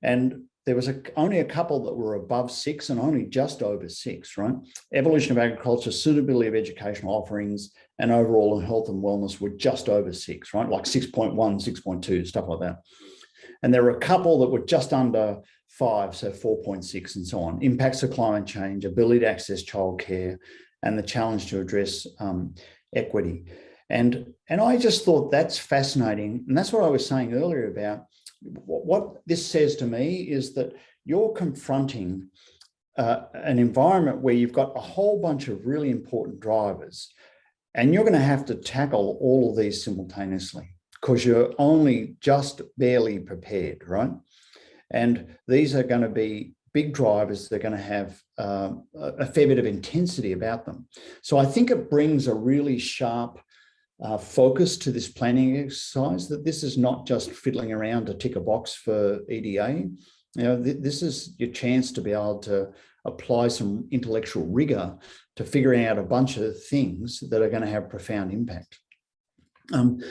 And there was only a couple that were above 6 and only just over 6, right? Evolution of agriculture, suitability of educational offerings, and overall health and wellness were just over 6, right? Like 6.1, 6.2, stuff like that. And there were a couple that were just under 5, so 4.6 and so on. Impacts of climate change, ability to access childcare, and the challenge to address equity. And I just thought that's fascinating. And that's what I was saying earlier about what this says to me is that you're confronting an environment where you've got a whole bunch of really important drivers, and you're going to have to tackle all of these simultaneously because you're only just barely prepared, right? And these are going to be big drivers. They're going to have a fair bit of intensity about them. So I think it brings a really sharp focus to this planning exercise, that this is not just fiddling around to tick a box for EDA. You know, this is your chance to be able to apply some intellectual rigor to figuring out a bunch of things that are going to have profound impact. And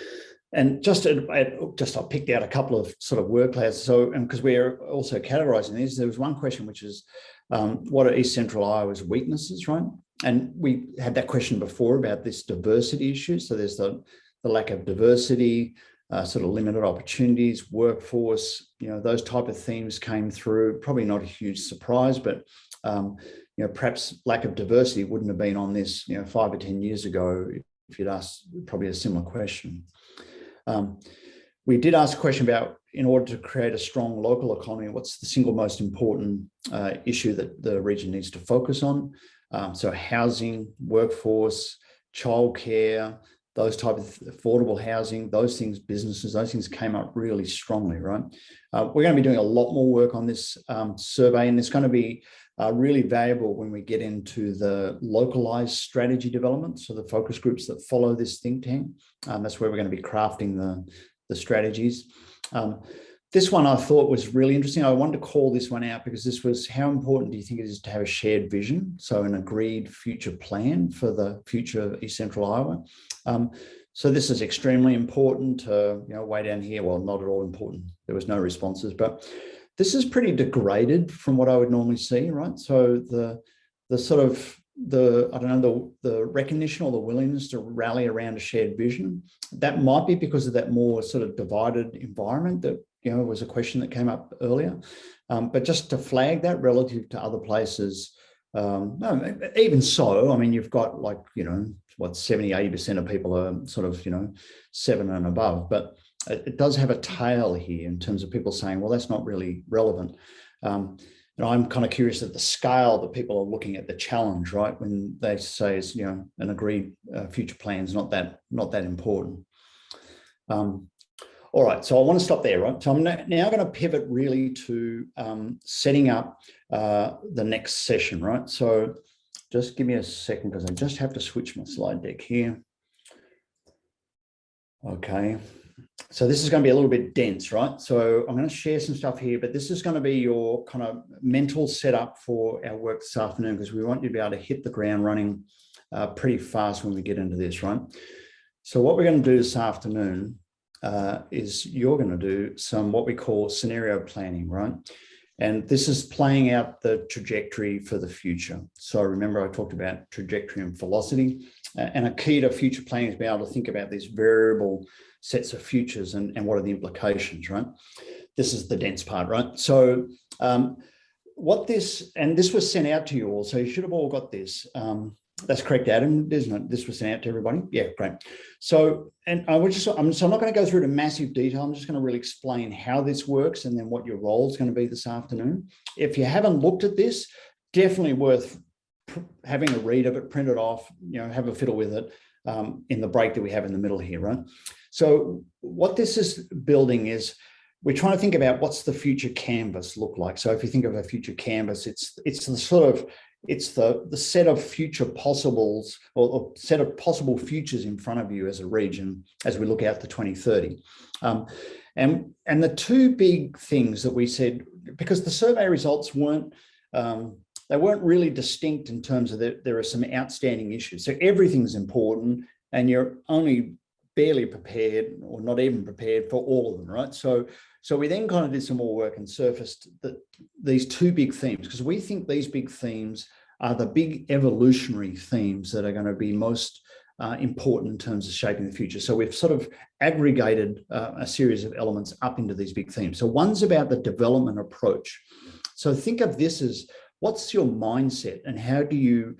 I picked out a couple of sort of work clouds. So, and because we're also categorizing these, there was one question which is, what are East Central Iowa's weaknesses, right? And we had that question before about this diversity issue. So there's the lack of diversity, sort of limited opportunities, workforce, you know, those type of themes came through. Probably not a huge surprise, but you know, perhaps lack of diversity wouldn't have been on this, you know, 5 or 10 years ago if you'd asked probably a similar question. We did ask a question about, in order to create a strong local economy, what's the single most important issue that the region needs to focus on? So housing, workforce, childcare, those type of affordable housing, those things, businesses, those things came up really strongly, right? We're going to be doing a lot more work on this survey, and it's going to be really valuable when we get into the localized strategy development. So the focus groups that follow this think tank, that's where we're going to be crafting the strategies. This one I thought was really interesting. I wanted to call this one out because this was, how important do you think it is to have a shared vision? So an agreed future plan for the future of East Central Iowa. So this is extremely important. You know, way down here, well, not at all important. There was no responses, but this is pretty degraded from what I would normally see, right? So the sort of I don't know, the recognition or the willingness to rally around a shared vision, that might be because of that more sort of divided environment that, you know, was a question that came up earlier. But just to flag that relative to other places, no, even so, I mean, you've got like, you know, what, 70, 80% of people are sort of, you know, 7 and above, but it does have a tail here in terms of people saying, well, that's not really relevant. And I'm kind of curious at the scale that people are looking at the challenge, right? When they say, it's, you know, an agreed future plan is not that important. All right, so I want to stop there, right? So I'm now going to pivot really to setting up the next session, right? So just give me a second because I just have to switch my slide deck here. Okay. So this is going to be a little bit dense, right? So I'm going to share some stuff here, but this is going to be your kind of mental setup for our work this afternoon, because we want you to be able to hit the ground running pretty fast when we get into this, right? So what we're going to do this afternoon is you're going to do some what we call scenario planning, right? And this is playing out the trajectory for the future. So remember, I talked about trajectory and velocity, and a key to future planning is being able to think about these variable sets of futures and what are the implications, right? This is the dense part, right? So this was sent out to you all, so you should have all got this. That's correct, Adam, isn't it? This was sent out to everybody. Yeah, great. So, and I'm not going to go through to massive detail. I'm just going to really explain how this works and then what your role is going to be this afternoon. If you haven't looked at this, definitely worth having a read of it, print it off, you know, have a fiddle with it in the break that we have in the middle here, right? So what this is building is, we're trying to think about what's the future canvas look like. So if you think of a future canvas, it's the sort of, it's the set of future possibles, or set of possible futures in front of you as a region as we look out to 2030. And the two big things that we said, because the survey results weren't they weren't really distinct in terms of that there are some outstanding issues. So everything's important and you're only barely prepared or not even prepared for all of them, right? So we then kind of did some more work and surfaced these two big themes, because we think these big themes are the big evolutionary themes that are going to be most important in terms of shaping the future. So we've sort of aggregated a series of elements up into these big themes. So one's about the development approach. So think of this as, what's your mindset and how do you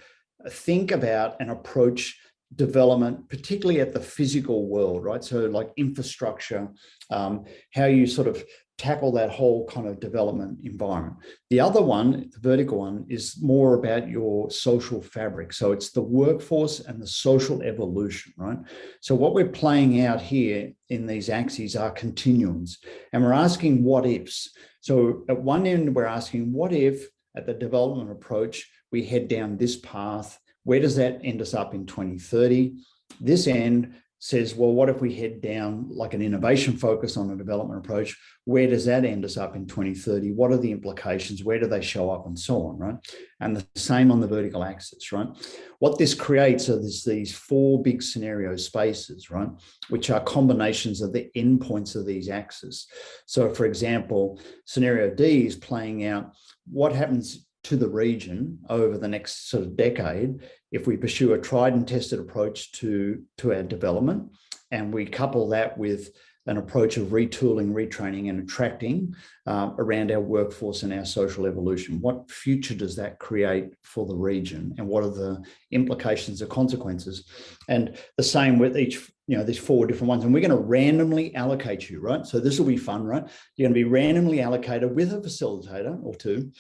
think about and approach development, particularly at the physical world, right? So like infrastructure, how you sort of tackle that whole kind of development environment. The other one, the vertical one, is more about your social fabric. So it's the workforce and the social evolution, right? So what we're playing out here in these axes are continuums, and we're asking what ifs. So at one end, we're asking what if at the development approach, we head down this path. Where does that end us up in 2030? This end says, well, what if we head down like an innovation focus on a development approach? Where does that end us up in 2030? What are the implications? Where do they show up and so on, right? And the same on the vertical axis, right? What this creates are these four big scenario spaces, right? Which are combinations of the endpoints of these axes. So for example, scenario D is playing out what happens to the region over the next sort of decade if we pursue a tried and tested approach to our development, and we couple that with an approach of retooling, retraining, and attracting around our workforce and our social evolution. What future does that create for the region, and what are the implications or consequences? And the same with each, these four different ones. And we're going to randomly allocate you, right? So this will be fun, right? You're going to be randomly allocated with a facilitator or two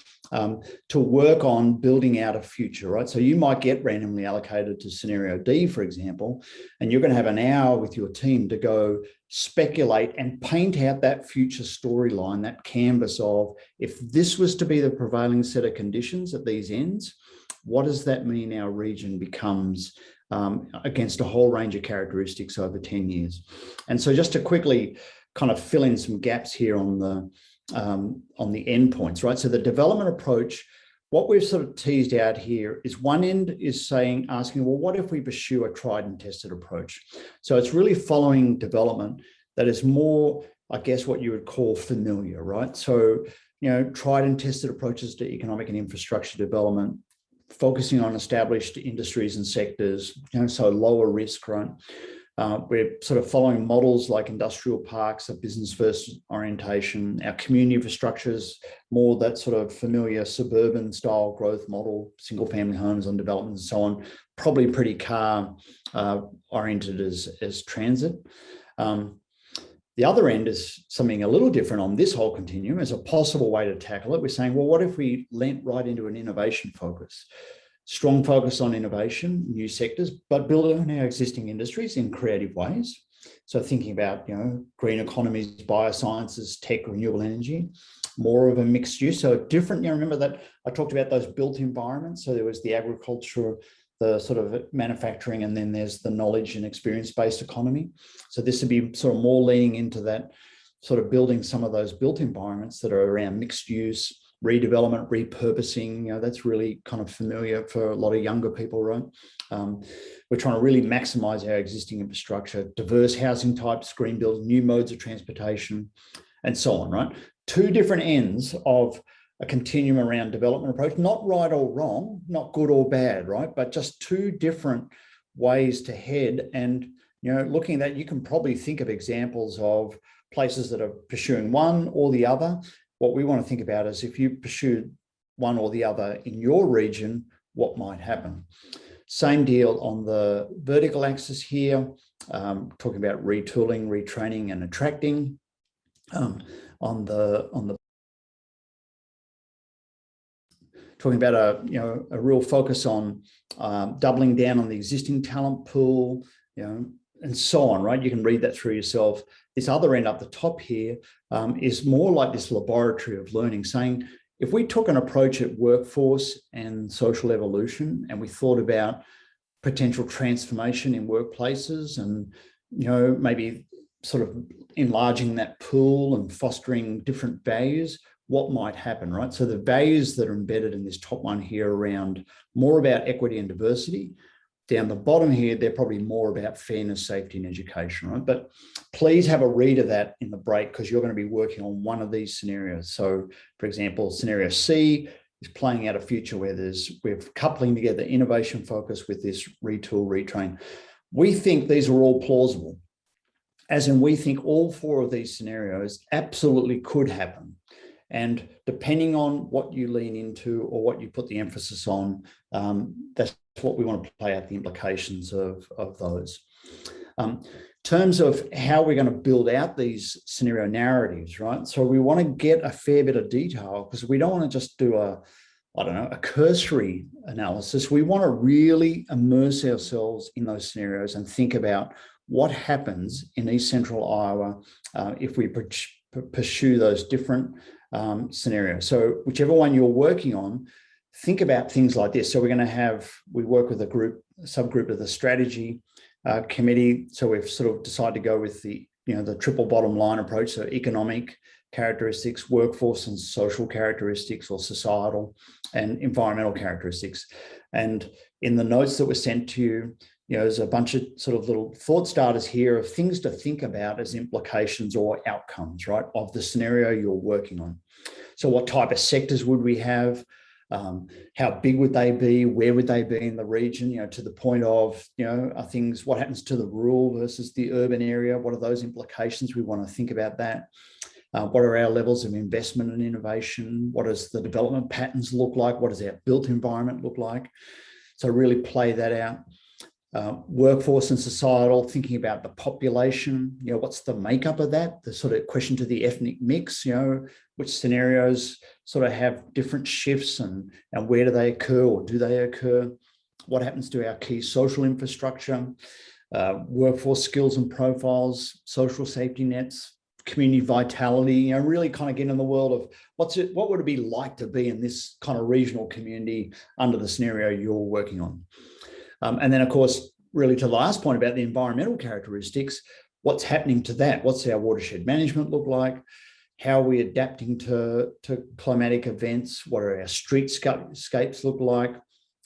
to work on building out a future, right? So you might get randomly allocated to scenario D, for example, and you're going to have an hour with your team to go speculate and paint out that future storyline, that canvas of, if this was to be the prevailing set of conditions at these ends, what does that mean our region becomes against a whole range of characteristics over 10 years? And so just to quickly kind of fill in some gaps here on the endpoints, right? So the development approach, what we've sort of teased out here is one end is asking, well, what if we pursue a tried and tested approach? So it's really following development that is more, I guess, what you would call familiar, right? So, tried and tested approaches to economic and infrastructure development, focusing on established industries and sectors, so lower risk, right? We're sort of following models like industrial parks, a business first orientation. Our community infrastructures, more that sort of familiar suburban style growth model, single family homes on development and so on, probably pretty car oriented as transit. The other end is something a little different on this whole continuum as a possible way to tackle it. We're saying, well, what if we leant right into an innovation focus? Strong focus on innovation, new sectors, but building on our existing industries in creative ways. So thinking about, green economies, biosciences, tech, renewable energy, more of a mixed use. So different, remember that I talked about those built environments. So there was the agriculture, the sort of manufacturing, and then there's the knowledge and experience-based economy. So this would be sort of more leaning into that, sort of building some of those built environments that are around mixed use, redevelopment, repurposing. That's really kind of familiar for a lot of younger people, right? We're trying to really maximize our existing infrastructure, diverse housing types, green builds, new modes of transportation, and so on, right? Two different ends of a continuum around development approach, not right or wrong, not good or bad, right? But just two different ways to head. And, looking at that, you can probably think of examples of places that are pursuing one or the other. What we want to think about is, if you pursue one or the other in your region, what might happen? Same deal on the vertical axis here, talking about retooling, retraining, and attracting. On the talking about a real focus on doubling down on the existing talent pool, and so on, right? You can read that through yourself. This other end up the top here is more like this laboratory of learning, saying, if we took an approach at workforce and social evolution, and we thought about potential transformation in workplaces and, maybe sort of enlarging that pool and fostering different values, what might happen, right? So the values that are embedded in this top one here around more about equity and diversity. Down the bottom here, they're probably more about fairness, safety, and education, right? But please have a read of that in the break, because you're going to be working on one of these scenarios. So, for example, scenario C is playing out a future where we're coupling together innovation focus with this retool, retrain. We think these are all plausible, as in we think all four of these scenarios absolutely could happen. And depending on what you lean into or what you put the emphasis on, that's what we want to play out the implications of those. In terms of how we're going to build out these scenario narratives, right? So we want to get a fair bit of detail, because we don't want to just do a cursory analysis. We want to really immerse ourselves in those scenarios and think about what happens in East Central Iowa if we pursue those different scenarios. So whichever one you're working on, think about things like this. So we work with a subgroup of the strategy committee. So we've sort of decided to go with the triple bottom line approach. So economic characteristics, workforce and social characteristics, or societal and environmental characteristics. And in the notes that were sent to you, there's a bunch of sort of little thought starters here of things to think about as implications or outcomes, right, of the scenario you're working on. So what type of sectors would we have? How big would they be? Where would they be in the region? To the point of, are things, what happens to the rural versus the urban area? What are those implications? We want to think about that. What are our levels of investment and innovation? What does the development patterns look like? What does our built environment look like? So really play that out. Workforce and societal, thinking about the population, what's the makeup of that? The sort of question to the ethnic mix, which scenarios sort of have different shifts and where do they occur, or do they occur? What happens to our key social infrastructure, workforce skills and profiles, social safety nets, community vitality, really kind of get in the world of what would it be like to be in this kind of regional community under the scenario you're working on. And then, of course, really to the last point about the environmental characteristics, what's happening to that? What's our watershed management look like? How are we adapting to climatic events? What are our streetscapes look like?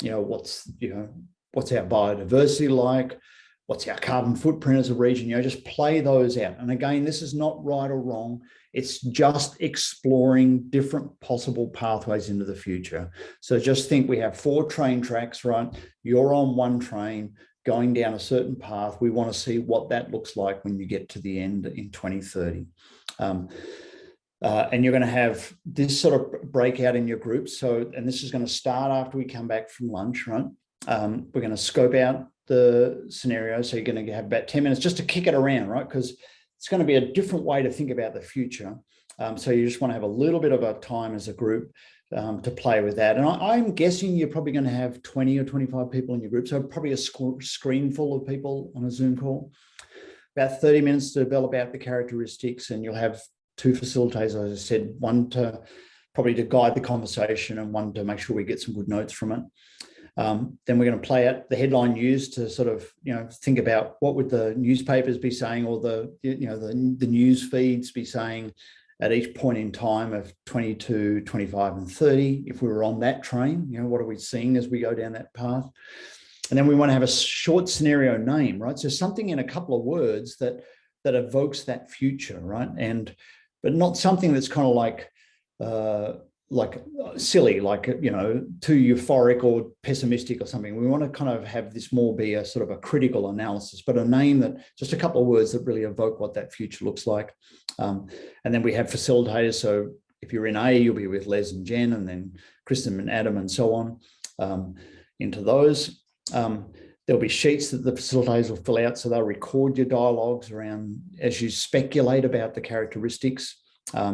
What's our biodiversity like? What's our carbon footprint as a region? Just play those out. And again, this is not right or wrong. It's just exploring different possible pathways into the future. So just think we have 4 train tracks, right? You're on one train going down a certain path. We want to see what that looks like when you get to the end in 2030. And you're going to have this sort of breakout in your groups. So, and this is going to start after we come back from lunch, right? We're going to scope out the scenario. So you're going to have about 10 minutes just to kick it around, right? Because it's going to be a different way to think about the future. So you just want to have a little bit of a time as a group to play with that. And I'm guessing you're probably going to have 20 or 25 people in your group. So probably a screen full of people on a Zoom call. About 30 minutes to develop out the characteristics, and you'll have 2 facilitators, as I said, one to probably to guide the conversation and one to make sure we get some good notes from it. Then we're going to play out the headline news to sort of, think about what would the newspapers be saying, or the news feeds be saying at each point in time of 22, 25 and 30. If we were on that train, what are we seeing as we go down that path? And then we want to have a short scenario name, right? So something in a couple of words that evokes that future, right? But not something that's kind of like silly, too euphoric or pessimistic or something. We want to kind of have this more be a sort of a critical analysis, but a name that just a couple of words that really evoke what that future looks like. And then we have facilitators. So if you're in A, you'll be with Les and Jen, and then Kristen and Adam and so on into those. There'll be sheets that the facilitators will fill out. So they'll record your dialogues around as you speculate about the characteristics.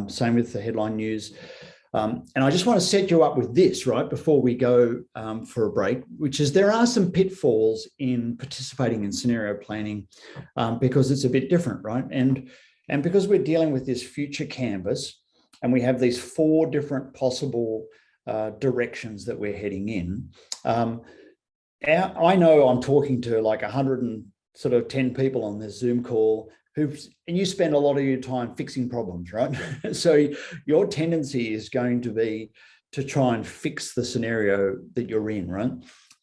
Same with the headline news. And I just want to set you up with this, right, before we go for a break, which is there are some pitfalls in participating in scenario planning because it's a bit different, right? And because we're dealing with this future canvas and we have these 4 different possible directions that we're heading in, I know I'm talking to like 110 people on this Zoom call, and you spend a lot of your time fixing problems, right? So your tendency is going to be to try and fix the scenario that you're in, right?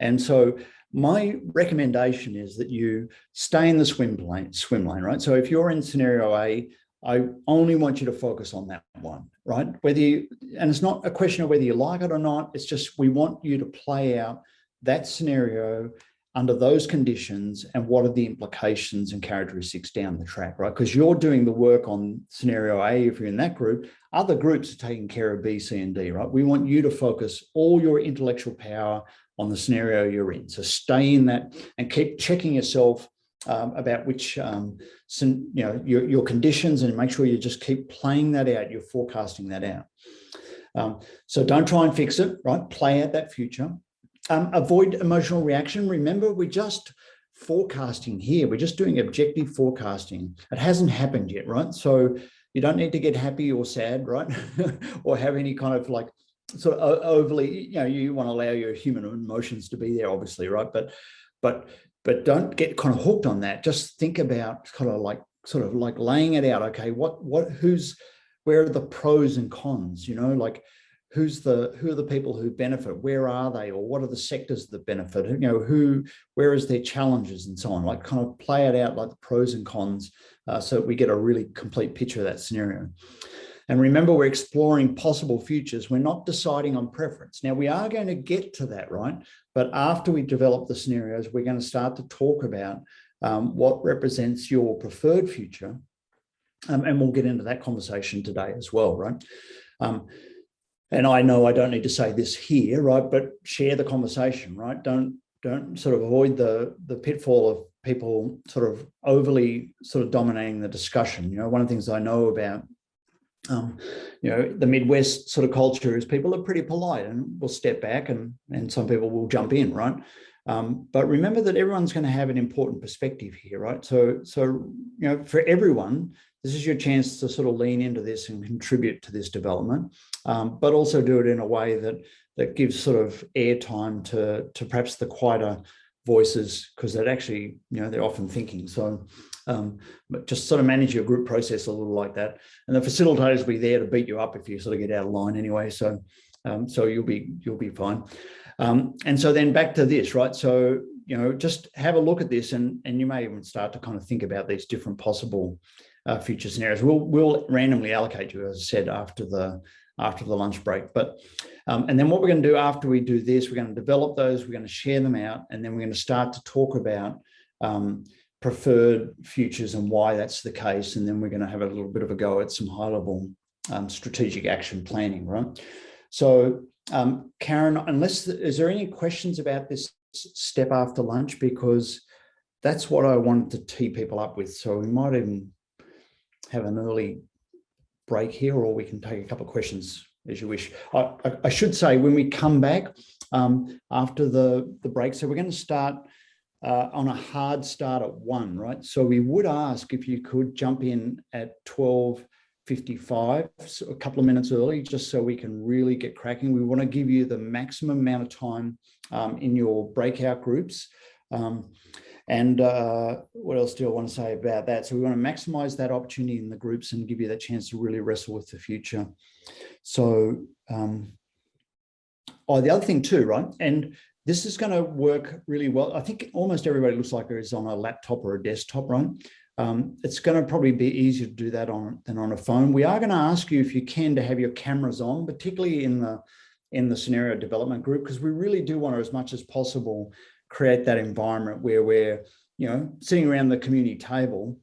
And so my recommendation is that you stay in the swim lane, right? So if you're in scenario A, I only want you to focus on that one, right? And it's not a question of whether you like it or not. It's just we want you to play out that scenario under those conditions and what are the implications and characteristics down the track, right? Because you're doing the work on scenario A if you're in that group. Other groups are taking care of B, C, and D, right? We want you to focus all your intellectual power on the scenario you're in. So stay in that and keep checking yourself about which, your conditions, and make sure you just keep playing that out. You're forecasting that out. So don't try and fix it, right? Play out that future. Avoid emotional reaction. Remember, we're just forecasting here. We're just doing objective forecasting. It hasn't happened yet, right? So you don't need to get happy or sad, right? Or have any kind of like sort of overly, you want to allow your human emotions to be there, obviously, right? But don't get kind of hooked on that. Just think about kind of like sort of like laying it out. Okay, where are the pros and cons? Like who are the people who benefit? Where are they? Or what are the sectors that benefit? Where is their challenges and so on? Like kind of play it out like the pros and cons so that we get a really complete picture of that scenario. And remember, we're exploring possible futures. We're not deciding on preference. Now, we are going to get to that, right? But after we develop the scenarios, we're going to start to talk about what represents your preferred future. And we'll get into that conversation today as well, right? And I know I don't need to say this here, right? But share the conversation, right? Don't sort of avoid the pitfall of people sort of overly sort of dominating the discussion. One of the things I know about the Midwest sort of culture is people are pretty polite and will step back and some people will jump in, right? But remember that everyone's going to have an important perspective here, right? So for everyone, this is your chance to sort of lean into this and contribute to this development, but also do it in a way that gives sort of airtime to perhaps the quieter voices, because they're actually, they're often thinking. So but just sort of manage your group process a little like that. And the facilitators will be there to beat you up if you sort of get out of line anyway. So you'll be fine. And so then back to this, right? So, just have a look at this and you may even start to kind of think about these different possible future scenarios. We'll randomly allocate you, as I said, after the lunch break. But and then what we're going to do after we do this, we're going to develop those, we're going to share them out, and then we're going to start to talk about preferred futures and why that's the case. And then we're going to have a little bit of a go at some high-level strategic action planning, right? So, Karen, is there any questions about this step after lunch? Because that's what I wanted to tee people up with. So we might even have an early break here, or we can take a couple of questions as you wish. I should say, when we come back after the break, so we're going to start on a hard start at 1, right? So we would ask if you could jump in at 12:55, so a couple of minutes early, just so we can really get cracking. We want to give you the maximum amount of time in your breakout groups. And what else do I want to say about that? So we want to maximize that opportunity in the groups and give you that chance to really wrestle with the future. So, the other thing too, right? And this is going to work really well. I think almost everybody looks like it's on a laptop or a desktop, right? It's going to probably be easier to do that than on a phone. We are going to ask you, if you can, to have your cameras on, particularly in the scenario development group, because we really do want to, as much as possible, create that environment where we're, sitting around the community table,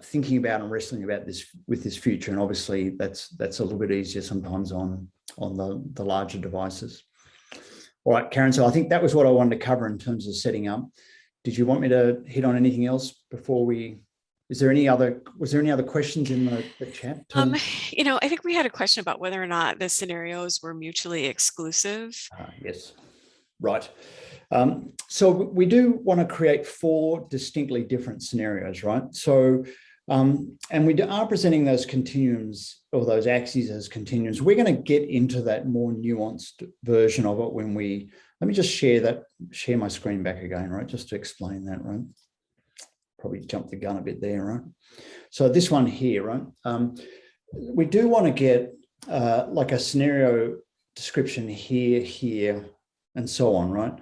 thinking about and wrestling about this future. And obviously that's a little bit easier sometimes on the larger devices. All right, Karen, so I think that was what I wanted to cover in terms of setting up. Did you want me to hit on anything else before was there any other questions in the chat? I think we had a question about whether or not the scenarios were mutually exclusive. Yes, right. So we do want to create 4 distinctly different scenarios, right? So, and we are presenting those continuums or those axes as continuums. We're going to get into that more nuanced version of it let me just share my screen back again, right? Just to explain that, right? probably jumped the gun a bit there, right? So this one here, right? We do want to get like a scenario description here, here, and so on, right?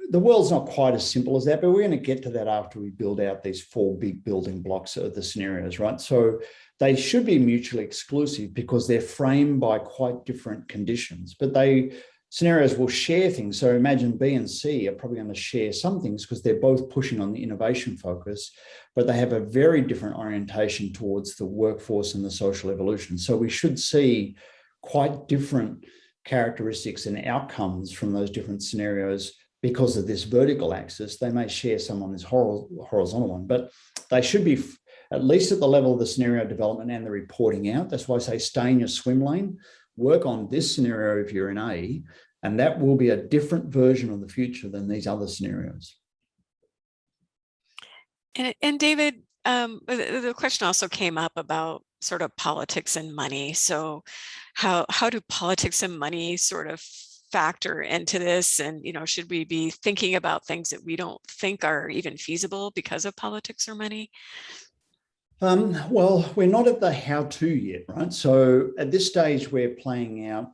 The world's not quite as simple as that, but we're going to get to that after we build out these 4 big building blocks of the scenarios, right? So they should be mutually exclusive because they're framed by quite different conditions, but scenarios will share things. So imagine B and C are probably going to share some things because they're both pushing on the innovation focus, but they have a very different orientation towards the workforce and the social evolution. So we should see quite different characteristics and outcomes from those different scenarios because of this vertical axis. They may share some on this horizontal one, but they should be at least at the level of the scenario development and the reporting out. That's why I say stay in your swim lane, work on this scenario if you're in A, and that will be a different version of the future than these other scenarios. And David, the question also came up about sort of politics and money. So how do politics and money sort of factor into this? And, should we be thinking about things that we don't think are even feasible because of politics or money? Well, we're not at the how-to yet, right? So at this stage, we're playing out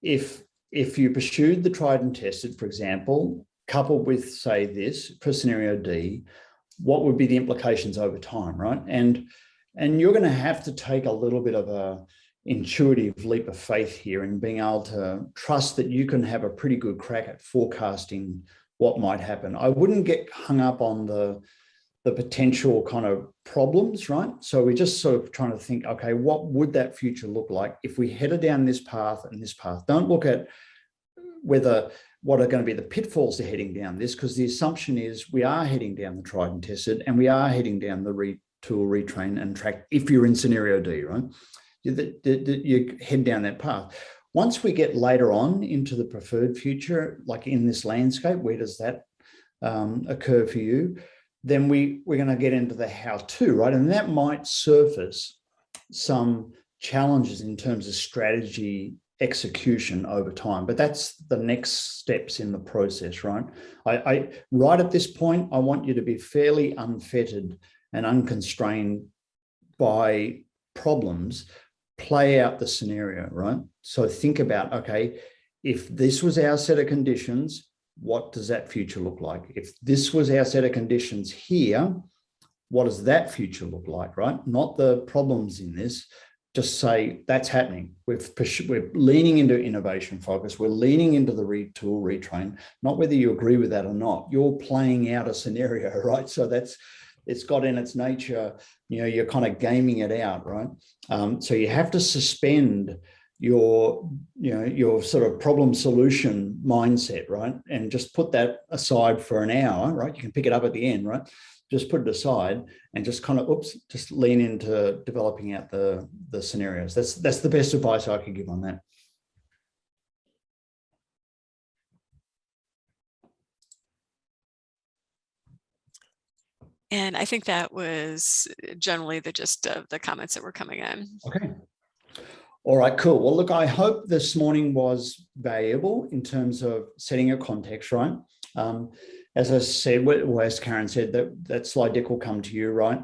if you pursued the tried and tested, for example, coupled with, say, this for scenario D, what would be the implications over time, right? And you're going to have to take a little bit of a intuitive leap of faith here in being able to trust that you can have a pretty good crack at forecasting what might happen. I wouldn't get hung up on the potential kind of problems, right? So we're just sort of trying to think, okay, what would that future look like if we headed down this path and this path? Don't look at what are going to be the pitfalls to heading down this, because the assumption is we are heading down the tried and tested and we are heading down the retool, retrain and track if you're in scenario D, right? You head down that path. Once we get later on into the preferred future, like in this landscape, where does that occur for you? Then we're going to get into the how-to, right? And that might surface some challenges in terms of strategy execution over time, but that's the next steps in the process, right? Right at this point, I want you to be fairly unfettered and unconstrained by problems. Play out the scenario, right? So think about, okay, if this was our set of conditions, what does that future look like? If this was our set of conditions here, what does that future look like, right? Not the problems in this, just say that's happening. We're leaning into innovation focus. We're leaning into the retool, retrain, not whether you agree with that or not. You're playing out a scenario, right? So it's got in its nature, you're kind of gaming it out, right? So you have to suspend your sort of problem solution mindset, right? And just put that aside for an hour, right? You can pick it up at the end, right? Just put it aside and just kind of, just lean into developing out the scenarios. That's the best advice I could give on that. And I think that was generally the gist of the comments that were coming in. Okay. All right, cool. Well, look, I hope this morning was valuable in terms of setting a context, right? As I said, as Karen said, that slide deck will come to you, right?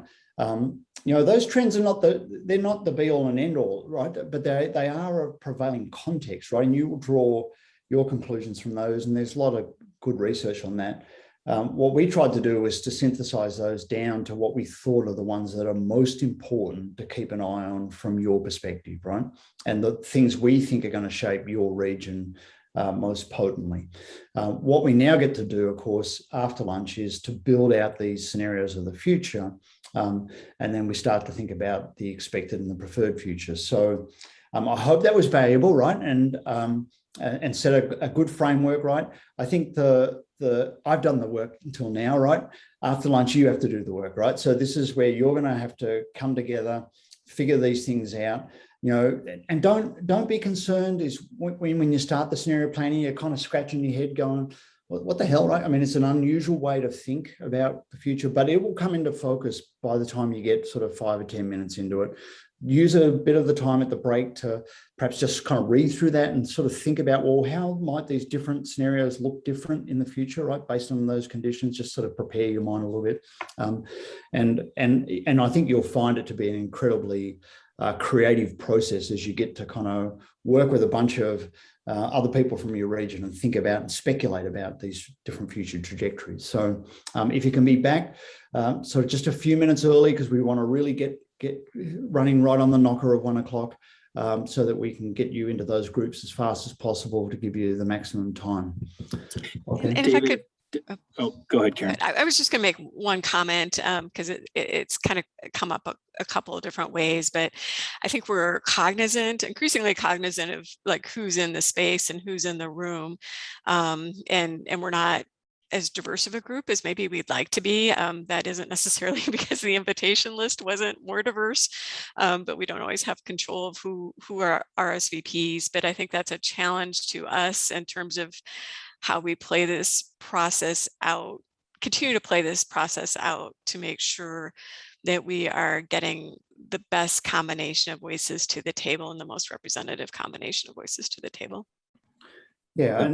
Those trends are they're not the be all and end all, right? But they are a prevailing context, right? And you will draw your conclusions from those. And there's a lot of good research on that. What we tried to do was to synthesize those down to what we thought are the ones that are most important to keep an eye on from your perspective, right? And the things we think are going to shape your region most potently. What we now get to do, of course, after lunch is to build out these scenarios of the future. And then we start to think about the expected and the preferred future. So I hope that was valuable, right? And set a good framework, right? I think I've done the work until now, right? After lunch, you have to do the work, right? So this is where you're going to have to come together, figure these things out, and don't be concerned is when you start the scenario planning, you're kind of scratching your head going, what the hell, right? I mean, it's an unusual way to think about the future, but it will come into focus by the time you get sort of 5 or 10 minutes into it. use a bit of the time at the break to perhaps just kind of read through that and sort of think about, well, how might these different scenarios look different in the future, right? Based on those conditions, just sort of prepare your mind a little bit. And I think you'll find it to be an incredibly creative process as you get to kind of work with a bunch of other people from your region and think about and speculate about these different future trajectories. So if you can be back sort of just a few minutes early, because we want to really get running right on the knocker of 1 o'clock, so that we can get you into those groups as fast as possible to give you the maximum time. Okay. And if I could, go ahead, Karen. I was just going to make one comment because it's kind of come up a couple of different ways, but I think we're increasingly cognizant of like who's in the space and who's in the room, and we're not as diverse of a group as maybe we'd like to be. That isn't necessarily because the invitation list wasn't more diverse, but we don't always have control of who are RSVPs. But I think that's a challenge to us in terms of how we play this process out, continue to play this process out to make sure that we are getting the best combination of voices to the table and the most representative combination of voices to the table. Yeah,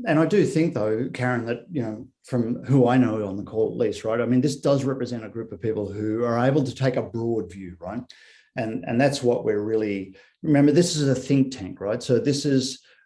and I do think though, Karen, that, you know, from who I know on the call at least, right? I mean, this does represent a group of people who are able to take a broad view, right? And that's what we're really, remember, this is a think tank, right? So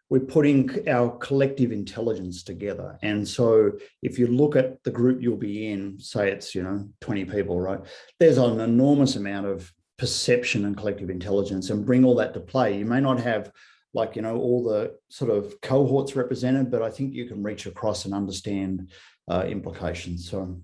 we're putting our collective intelligence together. And so if you look at the group you'll be in, say it's, 20 people, right? There's an enormous amount of perception and collective intelligence, and bring all that to play. You may not have all the sort of cohorts represented, but I think you can reach across and understand implications. So